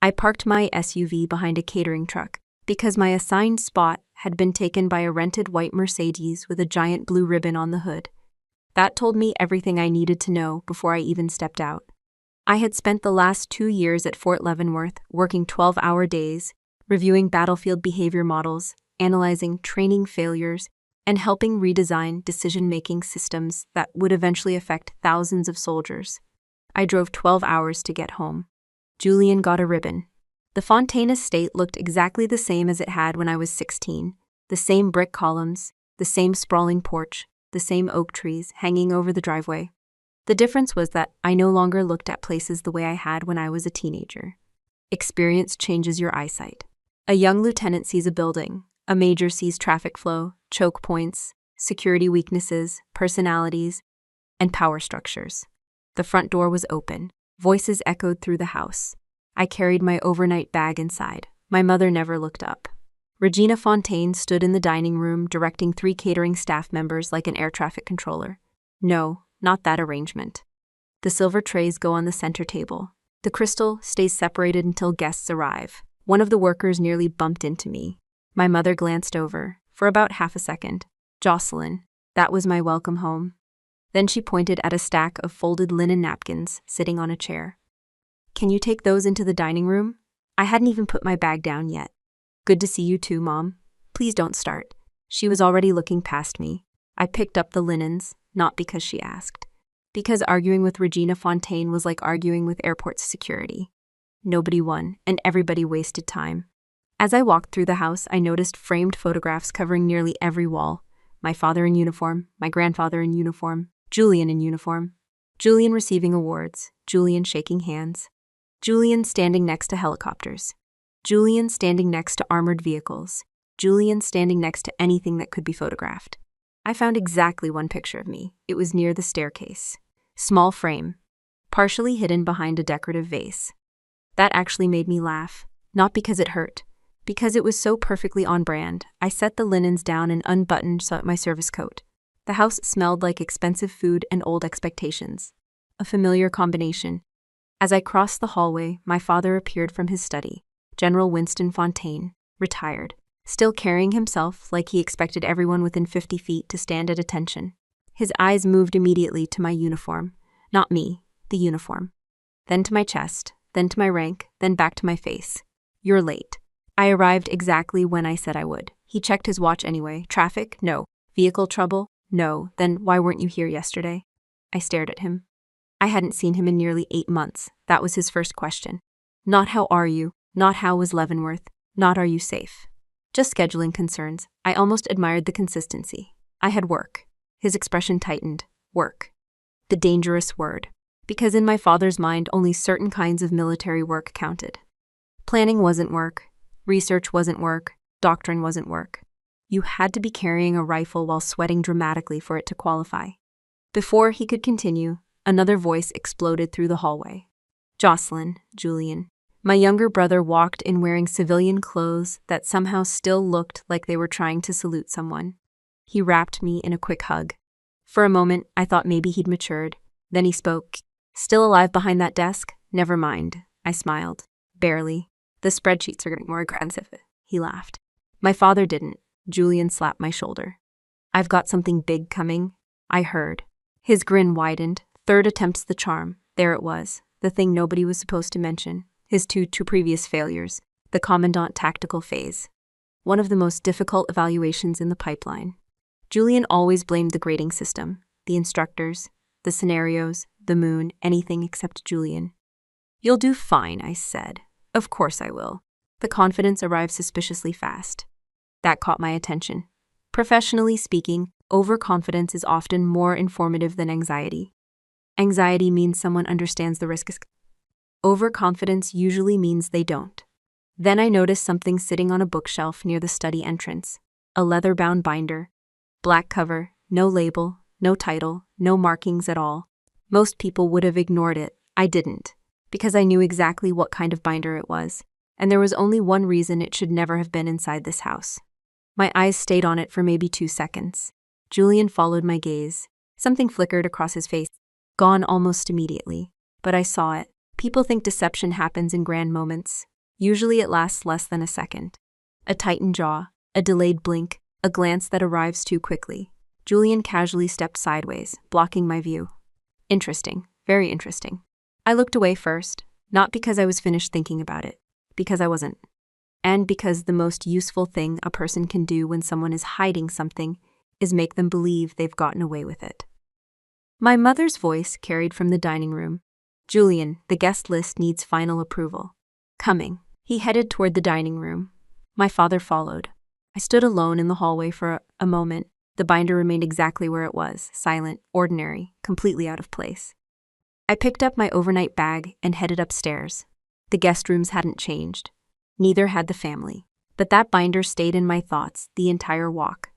I parked my SUV behind a catering truck because my assigned spot had been taken by a rented white Mercedes with a giant blue ribbon on the hood. That told me everything I needed to know before I even stepped out. I had spent the last 2 years at Fort Leavenworth working 12-hour days, reviewing battlefield behavior models, analyzing training failures, and helping redesign decision-making systems that would eventually affect thousands of soldiers. I drove 12 hours to get home. Julian got a ribbon. The Fontaine estate looked exactly the same as it had when I was 16. The same brick columns, the same sprawling porch, the same oak trees hanging over the driveway. The difference was that I no longer looked at places the way I had when I was a teenager. Experience changes your eyesight. A young lieutenant sees a building. A major sees traffic flow, choke points, security weaknesses, personalities, and power structures. The front door was open. Voices echoed through the house. I carried my overnight bag inside. My mother never looked up. Regina Fontaine stood in the dining room directing 3 catering staff members like an air traffic controller. No, not that arrangement. The silver trays go on the center table. The crystal stays separated until guests arrive. One of the workers nearly bumped into me. My mother glanced over, for about half a second. Jocelyn, that was my welcome home. Then she pointed at a stack of folded linen napkins sitting on a chair. Can you take those into the dining room? I hadn't even put my bag down yet. Good to see you too, Mom. Please don't start. She was already looking past me. I picked up the linens, not because she asked. Because arguing with Regina Fontaine was like arguing with airport security. Nobody won, and everybody wasted time. As I walked through the house, I noticed framed photographs covering nearly every wall. My father in uniform, my grandfather in uniform, Julian in uniform. Julian receiving awards, Julian shaking hands. Julian standing next to helicopters. Julian standing next to armored vehicles. Julian standing next to anything that could be photographed. I found exactly one picture of me. It was near the staircase. Small frame, partially hidden behind a decorative vase. That actually made me laugh, not because it hurt, because it was so perfectly on brand. I set the linens down and unbuttoned my service coat. The house smelled like expensive food and old expectations. A familiar combination. As I crossed the hallway, my father appeared from his study. General Winston Fontaine, retired, still carrying himself like he expected everyone within 50 feet to stand at attention. His eyes moved immediately to my uniform. Not me, the uniform. Then to my chest, then to my rank, then back to my face. You're late. I arrived exactly when I said I would. He checked his watch anyway. Traffic? No. Vehicle trouble? No. Then why weren't you here yesterday? I stared at him. I hadn't seen him in nearly 8 months. That was his first question. Not how are you, not how was Leavenworth, not are you safe. Just scheduling concerns. I almost admired the consistency. I had work. His expression tightened. Work. The dangerous word. Because in my father's mind, only certain kinds of military work counted. Planning wasn't work. Research wasn't work. Doctrine wasn't work. You had to be carrying a rifle while sweating dramatically for it to qualify. Before he could continue, another voice exploded through the hallway. Jocelyn, Julian. My younger brother walked in wearing civilian clothes that somehow still looked like they were trying to salute someone. He wrapped me in a quick hug. For a moment, I thought maybe he'd matured. Then he spoke. Still alive behind that desk? Never mind. I smiled. Barely. The spreadsheets are getting more aggressive. He laughed. My father didn't. Julian slapped my shoulder. I've got something big coming. I heard. His grin widened. Third attempt's the charm. There it was. The thing nobody was supposed to mention. His two previous failures. The commandant tactical phase. One of the most difficult evaluations in the pipeline. Julian always blamed the grading system. The instructors. The scenarios. The moon. Anything except Julian. You'll do fine, I said. Of course I will. The confidence arrived suspiciously fast. That caught my attention. Professionally speaking, overconfidence is often more informative than anxiety. Anxiety means someone understands the risks. Overconfidence usually means they don't. Then I noticed something sitting on a bookshelf near the study entrance. A leather-bound binder. Black cover, no label, no title, no markings at all. Most people would have ignored it. I didn't, because I knew exactly what kind of binder it was, and there was only one reason it should never have been inside this house. My eyes stayed on it for maybe 2 seconds. Julian followed my gaze. Something flickered across his face, gone almost immediately, but I saw it. People think deception happens in grand moments. Usually it lasts less than a second. A tightened jaw, a delayed blink, a glance that arrives too quickly. Julian casually stepped sideways, blocking my view. Interesting, very interesting. I looked away first, not because I was finished thinking about it, because I wasn't. And because the most useful thing a person can do when someone is hiding something is make them believe they've gotten away with it. My mother's voice carried from the dining room. Julian, the guest list needs final approval. Coming. He headed toward the dining room. My father followed. I stood alone in the hallway for a moment. The binder remained exactly where it was, silent, ordinary, completely out of place. I picked up my overnight bag and headed upstairs. The guest rooms hadn't changed. Neither had the family. But that binder stayed in my thoughts the entire walk.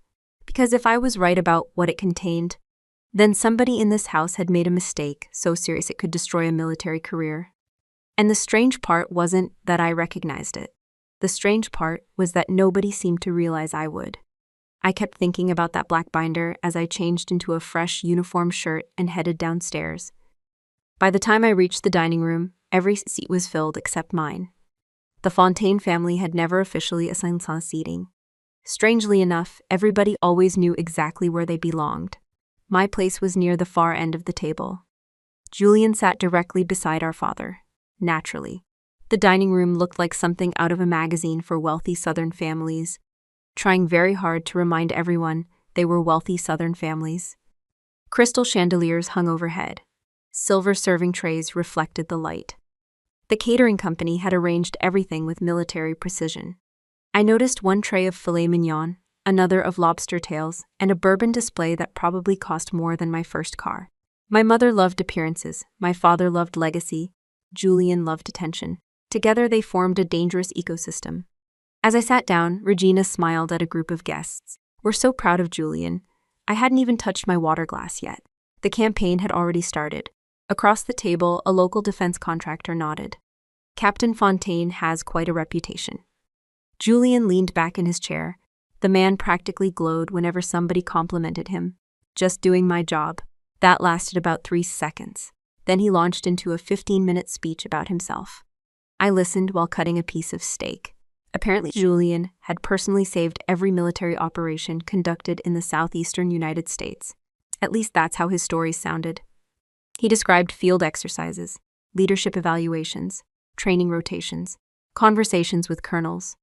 Because if I was right about what it contained, then somebody in this house had made a mistake so serious it could destroy a military career. And the strange part wasn't that I recognized it. The strange part was that nobody seemed to realize I would. I kept thinking about that black binder as I changed into a fresh uniform shirt and headed downstairs. By the time I reached the dining room, every seat was filled except mine. The Fontaine family had never officially assigned seating. Strangely enough, everybody always knew exactly where they belonged. My place was near the far end of the table. Julian sat directly beside our father. Naturally. The dining room looked like something out of a magazine for wealthy Southern families, trying very hard to remind everyone they were wealthy Southern families. Crystal chandeliers hung overhead. Silver serving trays reflected the light. The catering company had arranged everything with military precision. I noticed one tray of filet mignon, another of lobster tails, and a bourbon display that probably cost more than my first car. My mother loved appearances, my father loved legacy, Julian loved attention. Together they formed a dangerous ecosystem. As I sat down, Regina smiled at a group of guests. We're so proud of Julian. I hadn't even touched my water glass yet. The campaign had already started. Across the table, a local defense contractor nodded. Captain Fontaine has quite a reputation. Julian leaned back in his chair. The man practically glowed whenever somebody complimented him. Just doing my job. That lasted about 3 seconds. Then he launched into a 15-minute speech about himself. I listened while cutting a piece of steak. Apparently, Julian had personally saved every military operation conducted in the southeastern United States. At least that's how his stories sounded. He described field exercises, leadership evaluations, training rotations, conversations with colonels,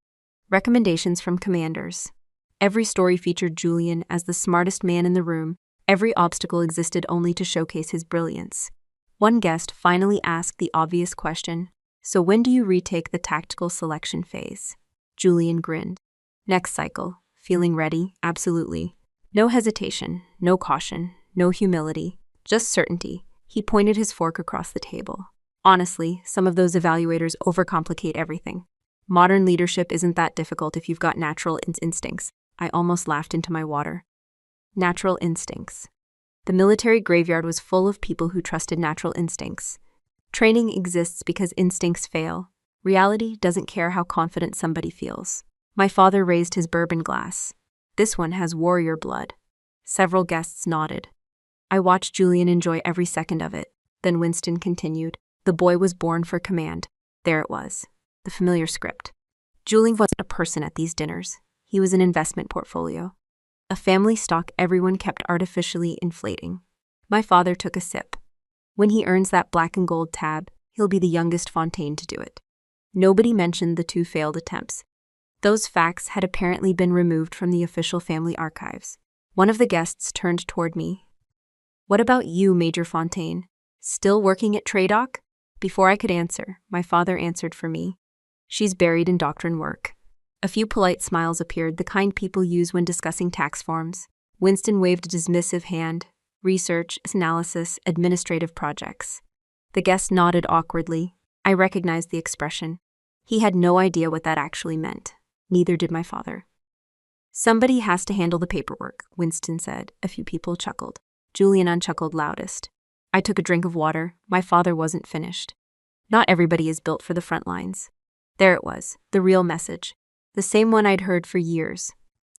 recommendations from commanders. Every story featured Julian as the smartest man in the room. Every obstacle existed only to showcase his brilliance. One guest finally asked the obvious question, "So when do you retake the tactical selection phase?" Julian grinned. "Next cycle. Feeling ready? Absolutely. No hesitation, no caution, no humility, just certainty." He pointed his fork across the table. Honestly, some of those evaluators overcomplicate everything. Modern leadership isn't that difficult if you've got natural instincts. I almost laughed into my water. Natural instincts. The military graveyard was full of people who trusted natural instincts. Training exists because instincts fail. Reality doesn't care how confident somebody feels. My father raised his bourbon glass. This one has warrior blood. Several guests nodded. I watched Julian enjoy every second of it. Then Winston continued. The boy was born for command. There it was. The familiar script. Julian wasn't a person at these dinners. He was an investment portfolio. A family stock everyone kept artificially inflating. My father took a sip. When he earns that black and gold tab, he'll be the youngest Fontaine to do it. Nobody mentioned the 2 failed attempts. Those facts had apparently been removed from the official family archives. One of the guests turned toward me. "What about you, Major Fontaine? Still working at Tradoc?" Before I could answer, my father answered for me. "She's buried in doctrine work." A few polite smiles appeared, the kind people use when discussing tax forms. Winston waved a dismissive hand. Research, analysis, administrative projects. The guest nodded awkwardly. I recognized the expression. He had no idea what that actually meant. Neither did my father. "Somebody has to handle the paperwork," Winston said. A few people chuckled. Julian unchuckled loudest. I took a drink of water. My father wasn't finished. Not everybody is built for the front lines. There it was, the real message. The same one I'd heard for years.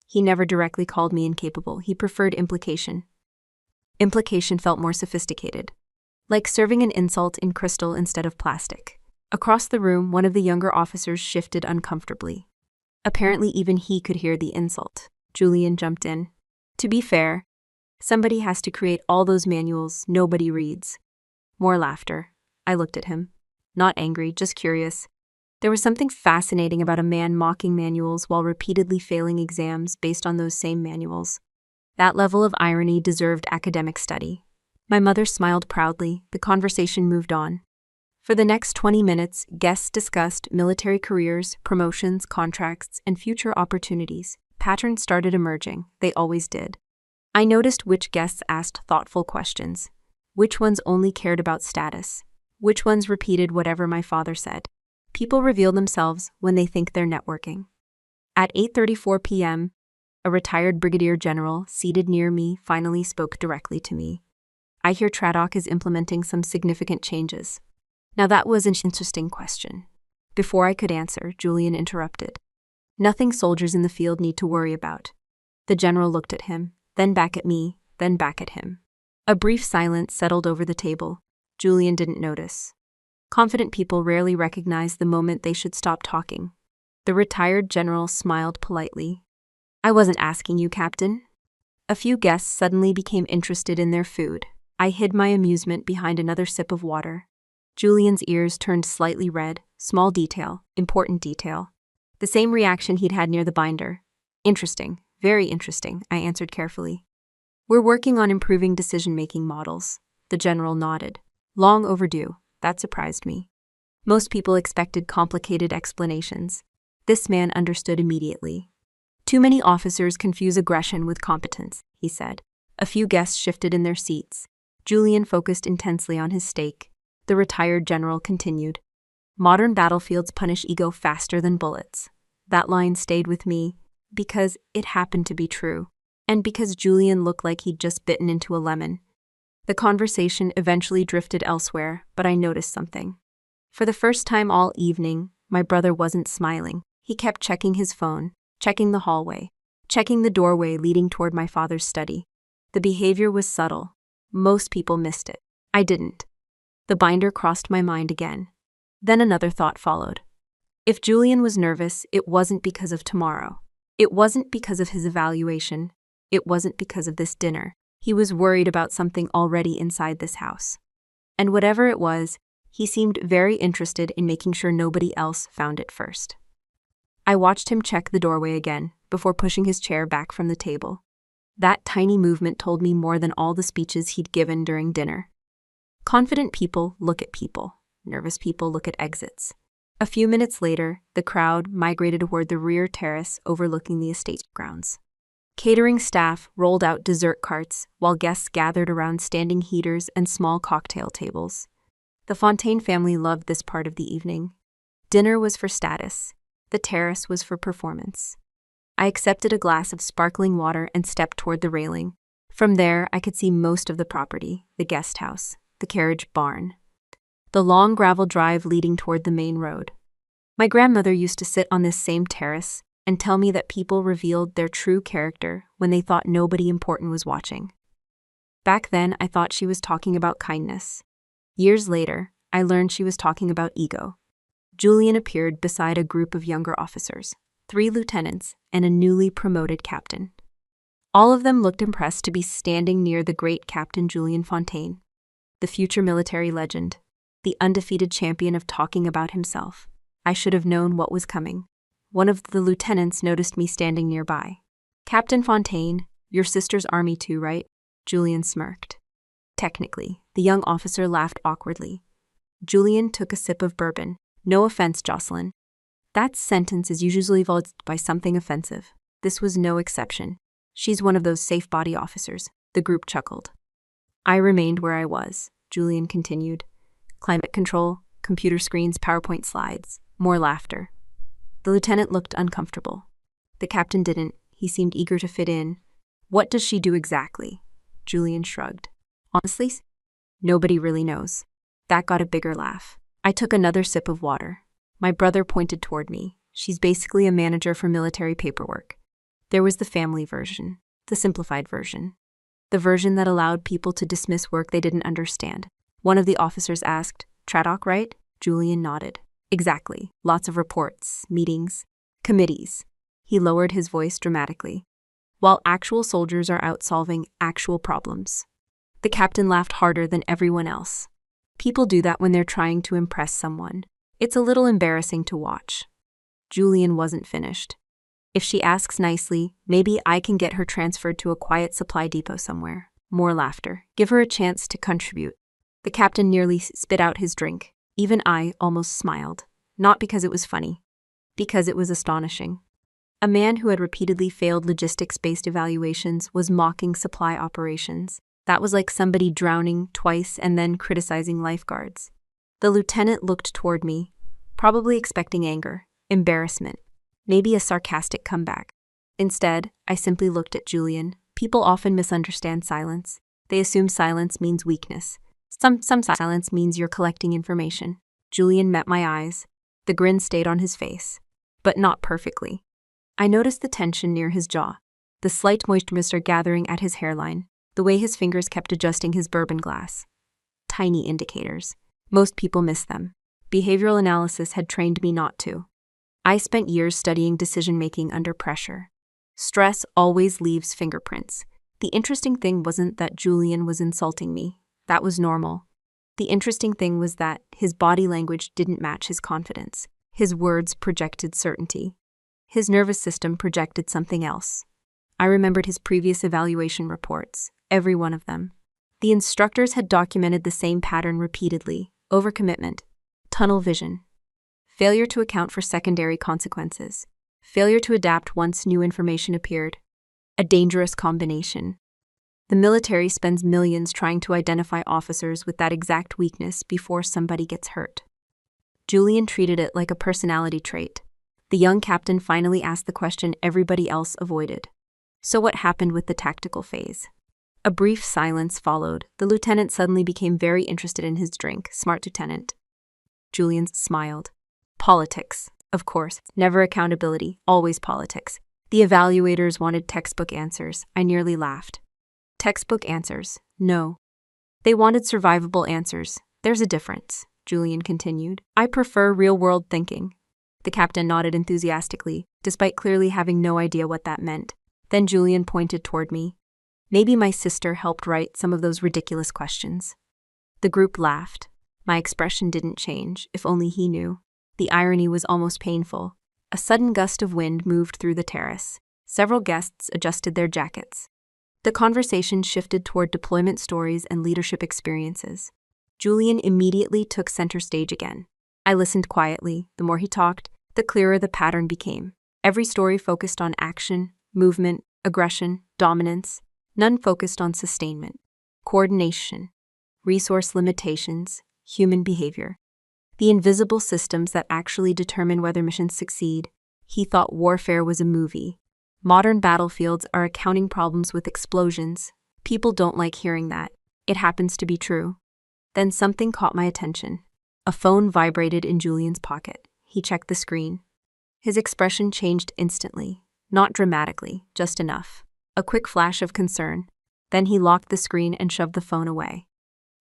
He never directly called me incapable. He preferred implication. Implication felt more sophisticated. Like serving an insult in crystal instead of plastic. Across the room, one of the younger officers shifted uncomfortably. Apparently, even he could hear the insult. Julian jumped in. To be fair, somebody has to create all those manuals nobody reads. More laughter. I looked at him. Not angry, just curious. There was something fascinating about a man mocking manuals while repeatedly failing exams based on those same manuals. That level of irony deserved academic study. My mother smiled proudly. The conversation moved on. For the next 20 minutes, guests discussed military careers, promotions, contracts, and future opportunities. Patterns started emerging. They always did. I noticed which guests asked thoughtful questions, which ones only cared about status, which ones repeated whatever my father said. People reveal themselves when they think they're networking. At 8:34 p.m., a retired brigadier general seated near me finally spoke directly to me. I hear Tradoc is implementing some significant changes. Now that was an interesting question. Before I could answer, Julian interrupted. Nothing soldiers in the field need to worry about. The general looked at him, then back at me, then back at him. A brief silence settled over the table. Julian didn't notice. Confident people rarely recognize the moment they should stop talking. The retired general smiled politely. I wasn't asking you, Captain. A few guests suddenly became interested in their food. I hid my amusement behind another sip of water. Julian's ears turned slightly red. Small detail, important detail. The same reaction he'd had near the binder. Interesting, very interesting, I answered carefully. We're working on improving decision-making models. The general nodded. Long overdue. That surprised me. Most people expected complicated explanations. This man understood immediately. Too many officers confuse aggression with competence, he said. A few guests shifted in their seats. Julian focused intensely on his steak. The retired general continued. Modern battlefields punish ego faster than bullets. That line stayed with me because it happened to be true, and because Julian looked like he'd just bitten into a lemon. The conversation eventually drifted elsewhere, but I noticed something. For the first time all evening, my brother wasn't smiling. He kept checking his phone, checking the hallway, checking the doorway leading toward my father's study. The behavior was subtle. Most people missed it. I didn't. The binder crossed my mind again. Then another thought followed. If Julian was nervous, it wasn't because of tomorrow. It wasn't because of his evaluation. It wasn't because of this dinner. He was worried about something already inside this house. And whatever it was, he seemed very interested in making sure nobody else found it first. I watched him check the doorway again, before pushing his chair back from the table. That tiny movement told me more than all the speeches he'd given during dinner. Confident people look at people. Nervous people look at exits. A few minutes later, the crowd migrated toward the rear terrace overlooking the estate grounds. Catering staff rolled out dessert carts, while guests gathered around standing heaters and small cocktail tables. The Fontaine family loved this part of the evening. Dinner was for status. The terrace was for performance. I accepted a glass of sparkling water and stepped toward the railing. From there, I could see most of the property, the guest house, the carriage barn, the long gravel drive leading toward the main road. My grandmother used to sit on this same terrace and tell me that people revealed their true character when they thought nobody important was watching. Back then, I thought she was talking about kindness. Years later, I learned she was talking about ego. Julian appeared beside a group of younger officers, 3 lieutenants and a newly promoted captain. All of them looked impressed to be standing near the great Captain Julian Fontaine, the future military legend, the undefeated champion of talking about himself. I should have known what was coming. One of the lieutenants noticed me standing nearby. Captain Fontaine, your sister's army too, right? Julian smirked. Technically, the young officer laughed awkwardly. Julian took a sip of bourbon. No offense, Jocelyn. That sentence is usually followed by something offensive. This was no exception. She's one of those safe body officers. The group chuckled. I remained where I was. Julian continued. Climate control, computer screens, PowerPoint slides. More laughter. The lieutenant looked uncomfortable. The captain didn't. He seemed eager to fit in. What does she do exactly? Julian shrugged. Honestly, nobody really knows. That got a bigger laugh. I took another sip of water. My brother pointed toward me. She's basically a manager for military paperwork. There was the family version, the simplified version, the version that allowed people to dismiss work they didn't understand. One of the officers asked, "Tradoc, right?" Julian nodded. "Exactly. Lots of reports, meetings, committees." He lowered his voice dramatically. "While actual soldiers are out solving actual problems." The captain laughed harder than everyone else. People do that when they're trying to impress someone. It's a little embarrassing to watch. Julian wasn't finished. "If she asks nicely, maybe I can get her transferred to a quiet supply depot somewhere." More laughter. "Give her a chance to contribute." The captain nearly spit out his drink. Even I almost smiled. Not because it was funny. Because it was astonishing. A man who had repeatedly failed logistics-based evaluations was mocking supply operations. That was like somebody drowning twice and then criticizing lifeguards. The lieutenant looked toward me, probably expecting anger, embarrassment, maybe a sarcastic comeback. Instead, I simply looked at Julian. People often misunderstand silence. They assume silence means weakness. Some silence means you're collecting information. Julian met my eyes. The grin stayed on his face, but not perfectly. I noticed the tension near his jaw, the slight moisture gathering at his hairline, the way his fingers kept adjusting his bourbon glass. Tiny indicators. Most people miss them. Behavioral analysis had trained me not to. I spent years studying decision-making under pressure. Stress always leaves fingerprints. The interesting thing wasn't that Julian was insulting me. That was normal. The interesting thing was that his body language didn't match his confidence. His words projected certainty. His nervous system projected something else. I remembered his previous evaluation reports, every one of them. The instructors had documented the same pattern repeatedly: overcommitment, tunnel vision, failure to account for secondary consequences, failure to adapt once new information appeared. A dangerous combination. The military spends millions trying to identify officers with that exact weakness before somebody gets hurt. Julian treated it like a personality trait. The young captain finally asked the question everybody else avoided. "So what happened with the tactical phase?" A brief silence followed. The lieutenant suddenly became very interested in his drink. "Smart lieutenant." Julian smiled. "Politics, of course. Never accountability, always politics." The evaluators wanted textbook answers. I nearly laughed. Textbook answers? No. They wanted survivable answers. "There's a difference," Julian continued. "I prefer real-world thinking." The captain nodded enthusiastically, despite clearly having no idea what that meant. Then Julian pointed toward me. "Maybe my sister helped write some of those ridiculous questions." The group laughed. My expression didn't change, if only he knew. The irony was almost painful. A sudden gust of wind moved through the terrace. Several guests adjusted their jackets. The conversation shifted toward deployment stories and leadership experiences. Julian immediately took center stage again. I listened quietly. The more he talked, the clearer the pattern became. Every story focused on action, movement, aggression, dominance. None focused on sustainment, coordination, resource limitations, human behavior. The invisible systems that actually determine whether missions succeed. He thought warfare was a movie. Modern battlefields are accounting problems with explosions. People don't like hearing that. It happens to be true. Then something caught my attention. A phone vibrated in Julian's pocket. He checked the screen. His expression changed instantly. Not dramatically, just enough. A quick flash of concern. Then he locked the screen and shoved the phone away.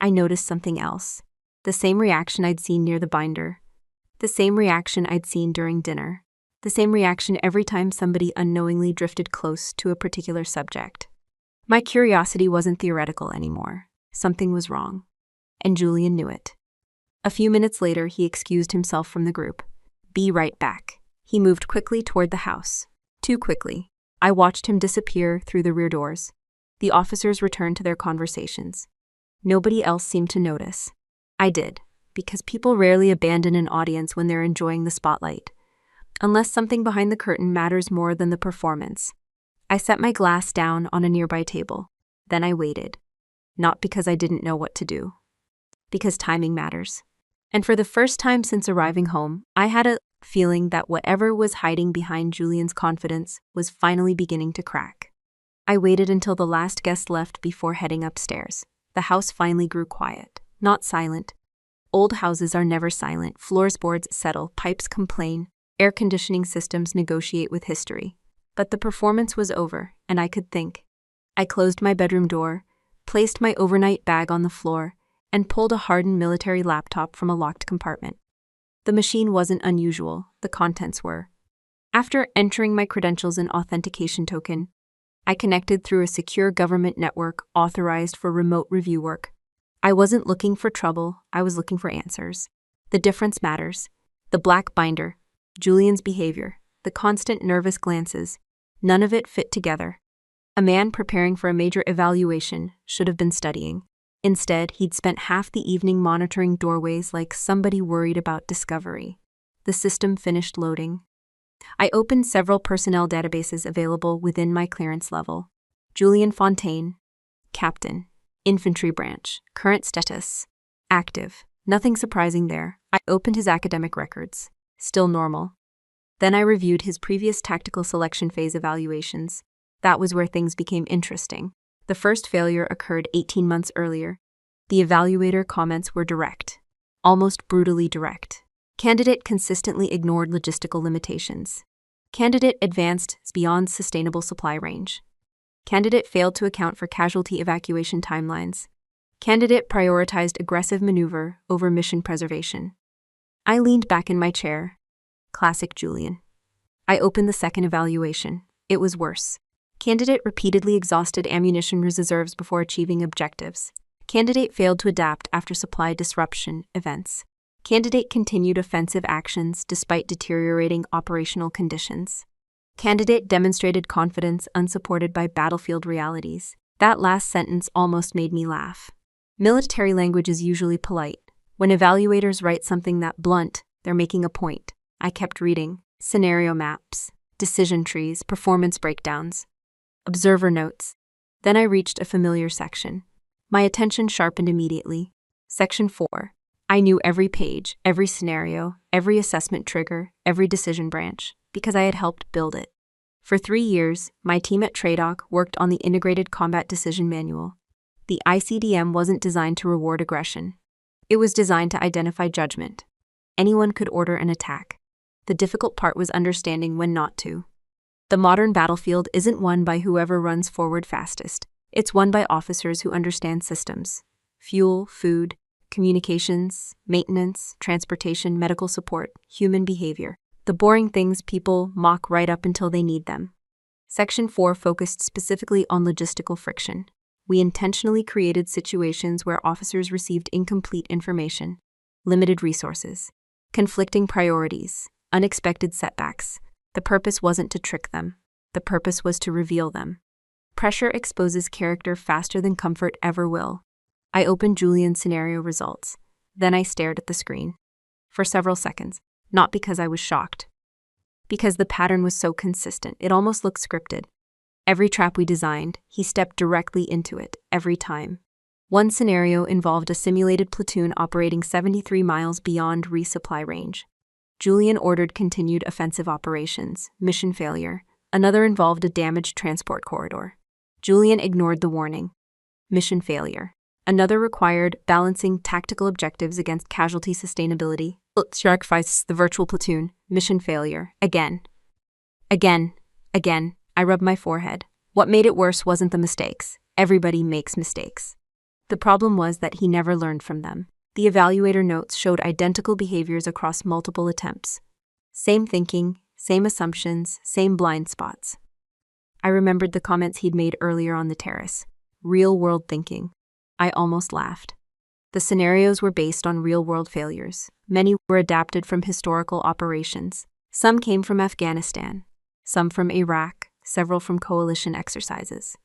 I noticed something else. The same reaction I'd seen near the binder. The same reaction I'd seen during dinner. The same reaction every time somebody unknowingly drifted close to a particular subject. My curiosity wasn't theoretical anymore. Something was wrong. And Julian knew it. A few minutes later, he excused himself from the group. "Be right back." He moved quickly toward the house. Too quickly. I watched him disappear through the rear doors. The officers returned to their conversations. Nobody else seemed to notice. I did, because people rarely abandon an audience when they're enjoying the spotlight. Unless something behind the curtain matters more than the performance. I set my glass down on a nearby table. Then I waited. Not because I didn't know what to do. Because timing matters. And for the first time since arriving home, I had a feeling that whatever was hiding behind Julian's confidence was finally beginning to crack. I waited until the last guest left before heading upstairs. The house finally grew quiet, not silent. Old houses are never silent. Floorboards settle, pipes complain, air conditioning systems negotiate with history. But the performance was over, and I could think. I closed my bedroom door, placed my overnight bag on the floor, and pulled a hardened military laptop from a locked compartment. The machine wasn't unusual, the contents were. After entering my credentials and authentication token, I connected through a secure government network authorized for remote review work. I wasn't looking for trouble, I was looking for answers. The difference matters. The black binder, Julian's behavior, the constant nervous glances, none of it fit together. A man preparing for a major evaluation should have been studying. Instead, he'd spent half the evening monitoring doorways like somebody worried about discovery. The system finished loading. I opened several personnel databases available within my clearance level. Julian Fontaine, Captain, Infantry Branch, current status, active. Nothing surprising there. I opened his academic records. Still normal. Then I reviewed his previous tactical selection phase evaluations. That was where things became interesting. The first failure occurred 18 months earlier. The evaluator comments were direct, almost brutally direct. Candidate consistently ignored logistical limitations. Candidate advanced beyond sustainable supply range. Candidate failed to account for casualty evacuation timelines. Candidate prioritized aggressive maneuver over mission preservation. I leaned back in my chair. Classic Julian. I opened the second evaluation. It was worse. Candidate repeatedly exhausted ammunition reserves before achieving objectives. Candidate failed to adapt after supply disruption events. Candidate continued offensive actions despite deteriorating operational conditions. Candidate demonstrated confidence unsupported by battlefield realities. That last sentence almost made me laugh. Military language is usually polite. When evaluators write something that blunt, they're making a point. I kept reading. Scenario maps, decision trees, performance breakdowns, observer notes. Then I reached a familiar section. My attention sharpened immediately. Section 4. I knew every page, every scenario, every assessment trigger, every decision branch, because I had helped build it. For 3 years, my team at TRADOC worked on the Integrated Combat Decision Manual. The ICDM wasn't designed to reward aggression. It was designed to identify judgment. Anyone could order an attack. The difficult part was understanding when not to. The modern battlefield isn't won by whoever runs forward fastest. It's won by officers who understand systems. Fuel, food, communications, maintenance, transportation, medical support, human behavior. The boring things people mock right up until they need them. Section 4 focused specifically on logistical friction. We intentionally created situations where officers received incomplete information, limited resources, conflicting priorities, unexpected setbacks. The purpose wasn't to trick them. The purpose was to reveal them. Pressure exposes character faster than comfort ever will. I opened Julian's scenario results. Then I stared at the screen. For several seconds, not because I was shocked. Because the pattern was so consistent, it almost looked scripted. Every trap we designed, he stepped directly into it, every time. One scenario involved a simulated platoon operating 73 miles beyond resupply range. Julian ordered continued offensive operations, mission failure. Another involved a damaged transport corridor. Julian ignored the warning. Mission failure. Another required balancing tactical objectives against casualty sustainability. Sacrifice the virtual platoon. Mission failure. Again. I rubbed my forehead. What made it worse wasn't the mistakes. Everybody makes mistakes. The problem was that he never learned from them. The evaluator notes showed identical behaviors across multiple attempts. Same thinking, same assumptions, same blind spots. I remembered the comments he'd made earlier on the terrace. Real-world thinking. I almost laughed. The scenarios were based on real-world failures. Many were adapted from historical operations. Some came from Afghanistan, some from Iraq, several from coalition exercises.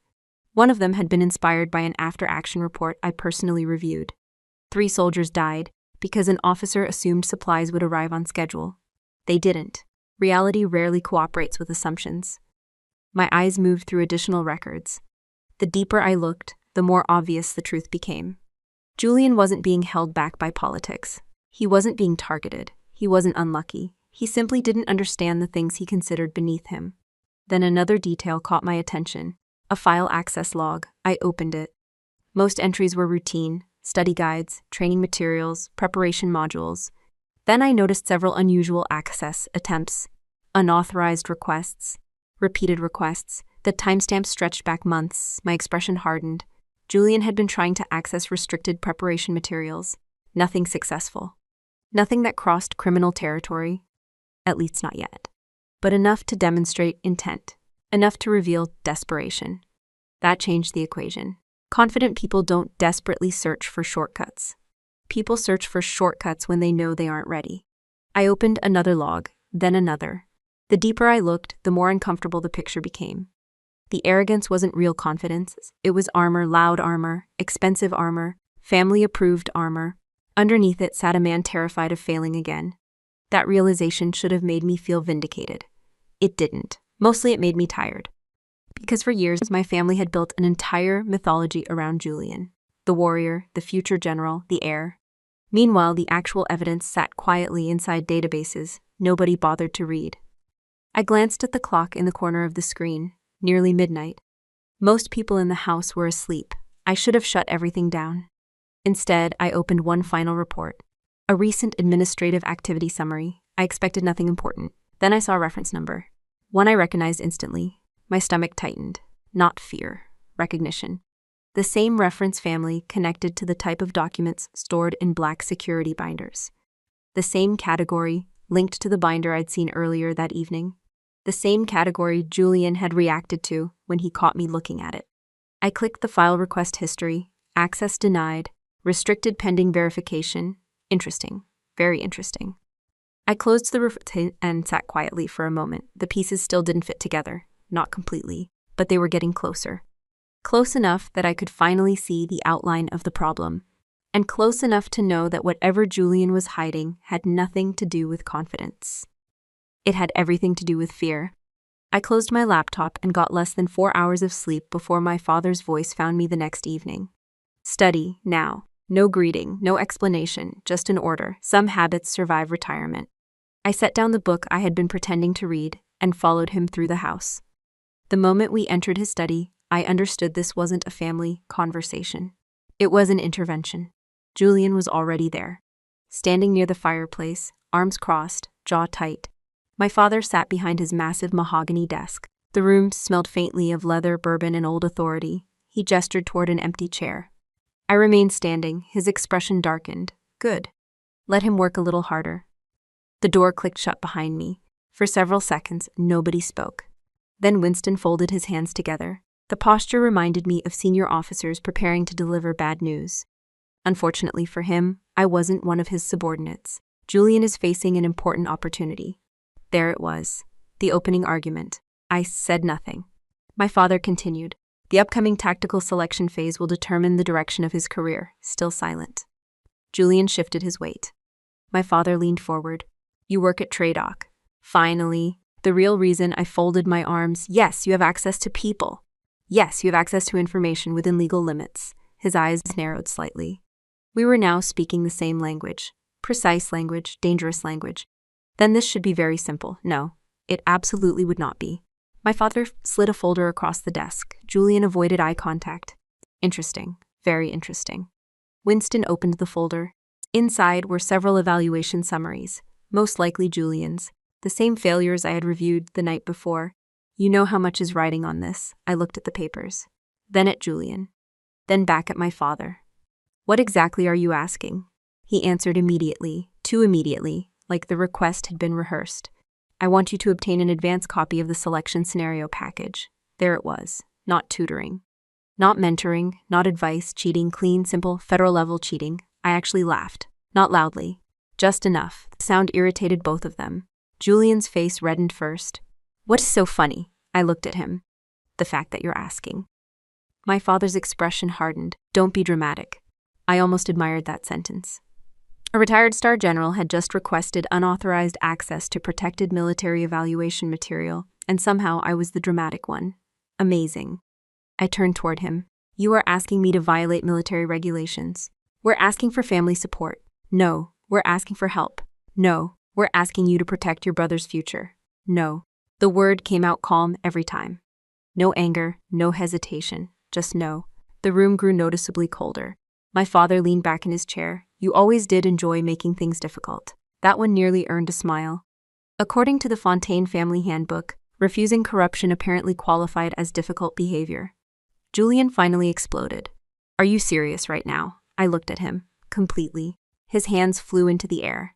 One of them had been inspired by an after-action report I personally reviewed. 3 soldiers died because an officer assumed supplies would arrive on schedule. They didn't. Reality rarely cooperates with assumptions. My eyes moved through additional records. The deeper I looked, the more obvious the truth became. Julian wasn't being held back by politics. He wasn't being targeted. He wasn't unlucky. He simply didn't understand the things he considered beneath him. Then another detail caught my attention. A file access log. I opened it. Most entries were routine, study guides, training materials, preparation modules. Then I noticed several unusual access attempts, unauthorized requests, repeated requests. The timestamp stretched back months. My expression hardened. Julian had been trying to access restricted preparation materials. Nothing successful. Nothing that crossed criminal territory, at least not yet. But enough to demonstrate intent. Enough to reveal desperation. That changed the equation. Confident people don't desperately search for shortcuts. People search for shortcuts when they know they aren't ready. I opened another log, then another. The deeper I looked, the more uncomfortable the picture became. The arrogance wasn't real confidence. It was armor, loud armor, expensive armor, family-approved armor. Underneath it sat a man terrified of failing again. That realization should have made me feel vindicated. It didn't. Mostly it made me tired. Because for years, my family had built an entire mythology around Julian. The warrior, the future general, the heir. Meanwhile, the actual evidence sat quietly inside databases nobody bothered to read. I glanced at the clock in the corner of the screen, nearly midnight. Most people in the house were asleep. I should have shut everything down. Instead, I opened one final report. A recent administrative activity summary. I expected nothing important. Then I saw a reference number. One I recognized instantly. My stomach tightened. Not fear. Recognition. The same reference family connected to the type of documents stored in black security binders. The same category linked to the binder I'd seen earlier that evening. The same category Julian had reacted to when he caught me looking at it. I clicked the file request history. Access denied. Restricted pending verification. Interesting. Very interesting. I closed the report and sat quietly for a moment. The pieces still didn't fit together. Not completely, but they were getting closer. Close enough that I could finally see the outline of the problem, and close enough to know that whatever Julian was hiding had nothing to do with confidence. It had everything to do with fear. I closed my laptop and got less than 4 hours of sleep before my father's voice found me the next evening. Study, now. No greeting, no explanation, just an order. Some habits survive retirement. I set down the book I had been pretending to read and followed him through the house. The moment we entered his study, I understood this wasn't a family conversation. It was an intervention. Julian was already there. Standing near the fireplace, arms crossed, jaw tight. My father sat behind his massive mahogany desk. The room smelled faintly of leather, bourbon, and old authority. He gestured toward an empty chair. I remained standing, his expression darkened. Good. Let him work a little harder. The door clicked shut behind me. For several seconds, nobody spoke. Then Winston folded his hands together. The posture reminded me of senior officers preparing to deliver bad news. Unfortunately for him, I wasn't one of his subordinates. Julian is facing an important opportunity. There it was. The opening argument. I said nothing. My father continued. The upcoming tactical selection phase will determine the direction of his career. Still silent. Julian shifted his weight. My father leaned forward. You work at Tradoc. Finally. The real reason I folded my arms. Yes, you have access to people. Yes, you have access to information within legal limits. His eyes narrowed slightly. We were now speaking the same language. Precise language, dangerous language. Then this should be very simple. No, it absolutely would not be. My father slid a folder across the desk. Julian avoided eye contact. Interesting. Very interesting. Winston opened the folder. Inside were several evaluation summaries, most likely Julian's. The same failures I had reviewed the night before. You know how much is riding on this. I looked at the papers. Then at Julian. Then back at my father. What exactly are you asking? He answered immediately, too immediately, like the request had been rehearsed. I want you to obtain an advance copy of the selection scenario package. There it was. Not tutoring. Not mentoring, not advice, cheating, clean, simple, federal-level cheating. I actually laughed. Not loudly. Just enough. The sound irritated both of them. Julian's face reddened first. What is so funny? I looked at him. The fact that you're asking. My father's expression hardened. Don't be dramatic. I almost admired that sentence. A retired star general had just requested unauthorized access to protected military evaluation material, and somehow I was the dramatic one. Amazing. I turned toward him. You are asking me to violate military regulations. We're asking for family support. No. We're asking for help. No. We're asking you to protect your brother's future. No. The word came out calm every time. No anger, no hesitation, just no. The room grew noticeably colder. My father leaned back in his chair. You always did enjoy making things difficult. That one nearly earned a smile. According to the Fontaine family handbook, refusing corruption apparently qualified as difficult behavior. Julian finally exploded. Are you serious right now? I looked at him, completely. His hands flew into the air.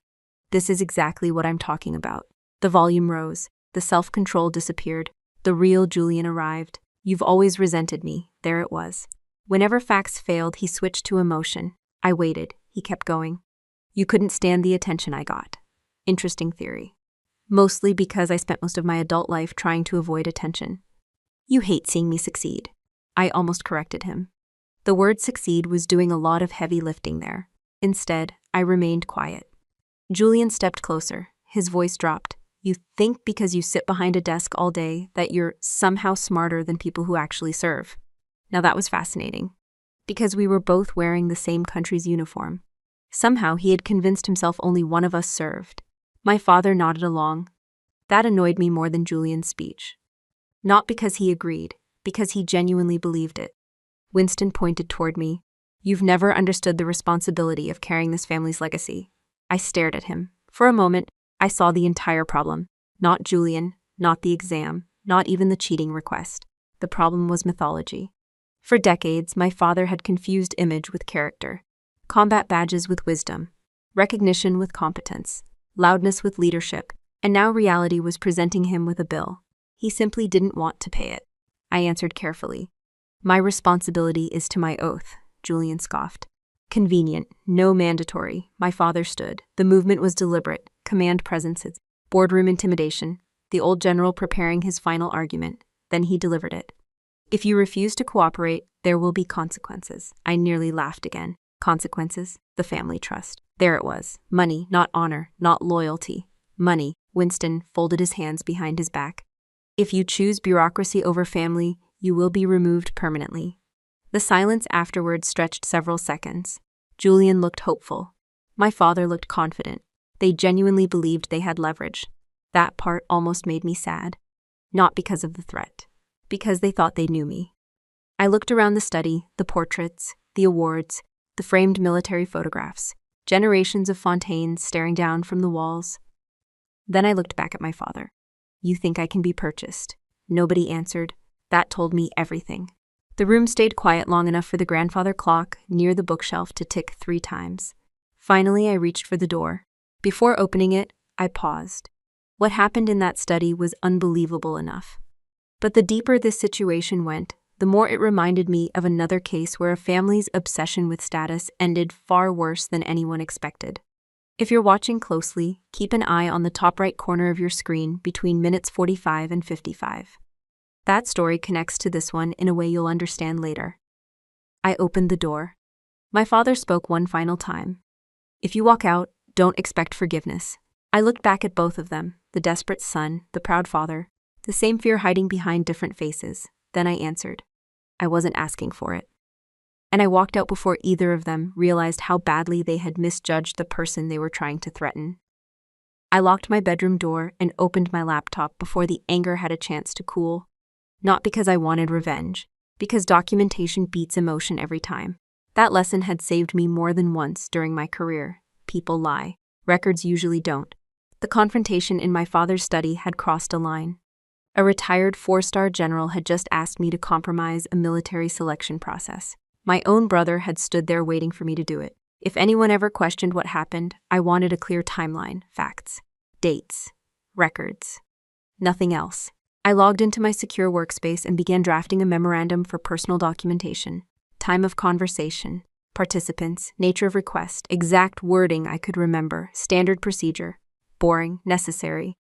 This is exactly what I'm talking about. The volume rose. The self-control disappeared. The real Julian arrived. You've always resented me. There it was. Whenever facts failed, he switched to emotion. I waited. He kept going. You couldn't stand the attention I got. Interesting theory. Mostly because I spent most of my adult life trying to avoid attention. You hate seeing me succeed. I almost corrected him. The word succeed was doing a lot of heavy lifting there. Instead, I remained quiet. Julian stepped closer. His voice dropped. You think because you sit behind a desk all day that you're somehow smarter than people who actually serve. Now that was fascinating. Because we were both wearing the same country's uniform. Somehow he had convinced himself only one of us served. My father nodded along. That annoyed me more than Julian's speech. Not because he agreed, because he genuinely believed it. Winston pointed toward me. You've never understood the responsibility of carrying this family's legacy. I stared at him. For a moment, I saw the entire problem. Not Julian, not the exam, not even the cheating request. The problem was mythology. For decades, my father had confused image with character, combat badges with wisdom, recognition with competence, loudness with leadership, and now reality was presenting him with a bill. He simply didn't want to pay it. I answered carefully. My responsibility is to my oath, Julian scoffed. Convenient, no mandatory, my father stood. The movement was deliberate, command presences, boardroom intimidation, the old general preparing his final argument. Then he delivered it. If you refuse to cooperate, there will be consequences. I nearly laughed again. Consequences? The family trust. There it was. Money, not honor, not loyalty. Money. Winston folded his hands behind his back. If you choose bureaucracy over family, you will be removed permanently. The silence afterward stretched several seconds. Julian looked hopeful. My father looked confident. They genuinely believed they had leverage. That part almost made me sad. Not because of the threat. Because they thought they knew me. I looked around the study, the portraits, the awards, the framed military photographs, generations of Fontaines staring down from the walls. Then I looked back at my father. You think I can be purchased? Nobody answered. That told me everything. The room stayed quiet long enough for the grandfather clock near the bookshelf to tick 3 times. Finally, I reached for the door. Before opening it, I paused. What happened in that study was unbelievable enough. But the deeper this situation went, the more it reminded me of another case where a family's obsession with status ended far worse than anyone expected. If you're watching closely, keep an eye on the top right corner of your screen between minutes 45 and 55. That story connects to this one in a way you'll understand later. I opened the door. My father spoke one final time. If you walk out, don't expect forgiveness. I looked back at both of them, the desperate son, the proud father, the same fear hiding behind different faces. Then I answered. I wasn't asking for it. And I walked out before either of them realized how badly they had misjudged the person they were trying to threaten. I locked my bedroom door and opened my laptop before the anger had a chance to cool. Not because I wanted revenge, because documentation beats emotion every time. That lesson had saved me more than once during my career. People lie. Records usually don't. The confrontation in my father's study had crossed a line. A retired 4-star general had just asked me to compromise a military selection process. My own brother had stood there waiting for me to do it. If anyone ever questioned what happened, I wanted a clear timeline, facts, dates, records. Nothing else. I logged into my secure workspace and began drafting a memorandum for personal documentation. Time of conversation, participants, nature of request, exact wording I could remember, standard procedure. Boring, necessary.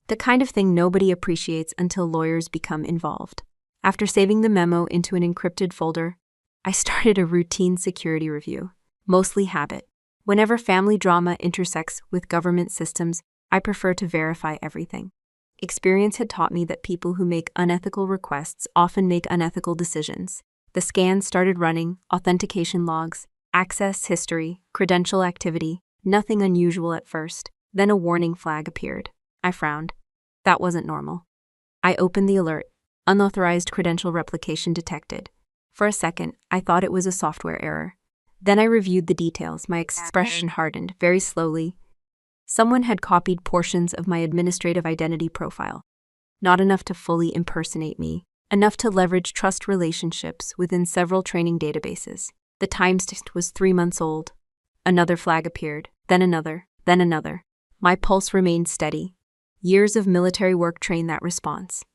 The kind of thing nobody appreciates until lawyers become involved. After saving the memo into an encrypted folder, I started a routine security review, mostly habit. Whenever family drama intersects with government systems, I prefer to verify everything. Experience had taught me that people who make unethical requests often make unethical decisions. The scans started running, authentication logs, access history, credential activity, nothing unusual at first. Then a warning flag appeared. I frowned. That wasn't normal. I opened the alert. Unauthorized credential replication detected. For a second, I thought it was a software error. Then I reviewed the details. My expression hardened, very slowly. Someone had copied portions of my administrative identity profile. Not enough to fully impersonate me, enough to leverage trust relationships within several training databases. The timestamp was 3 months old. Another flag appeared, then another, then another. My pulse remained steady. Years of military work trained that response.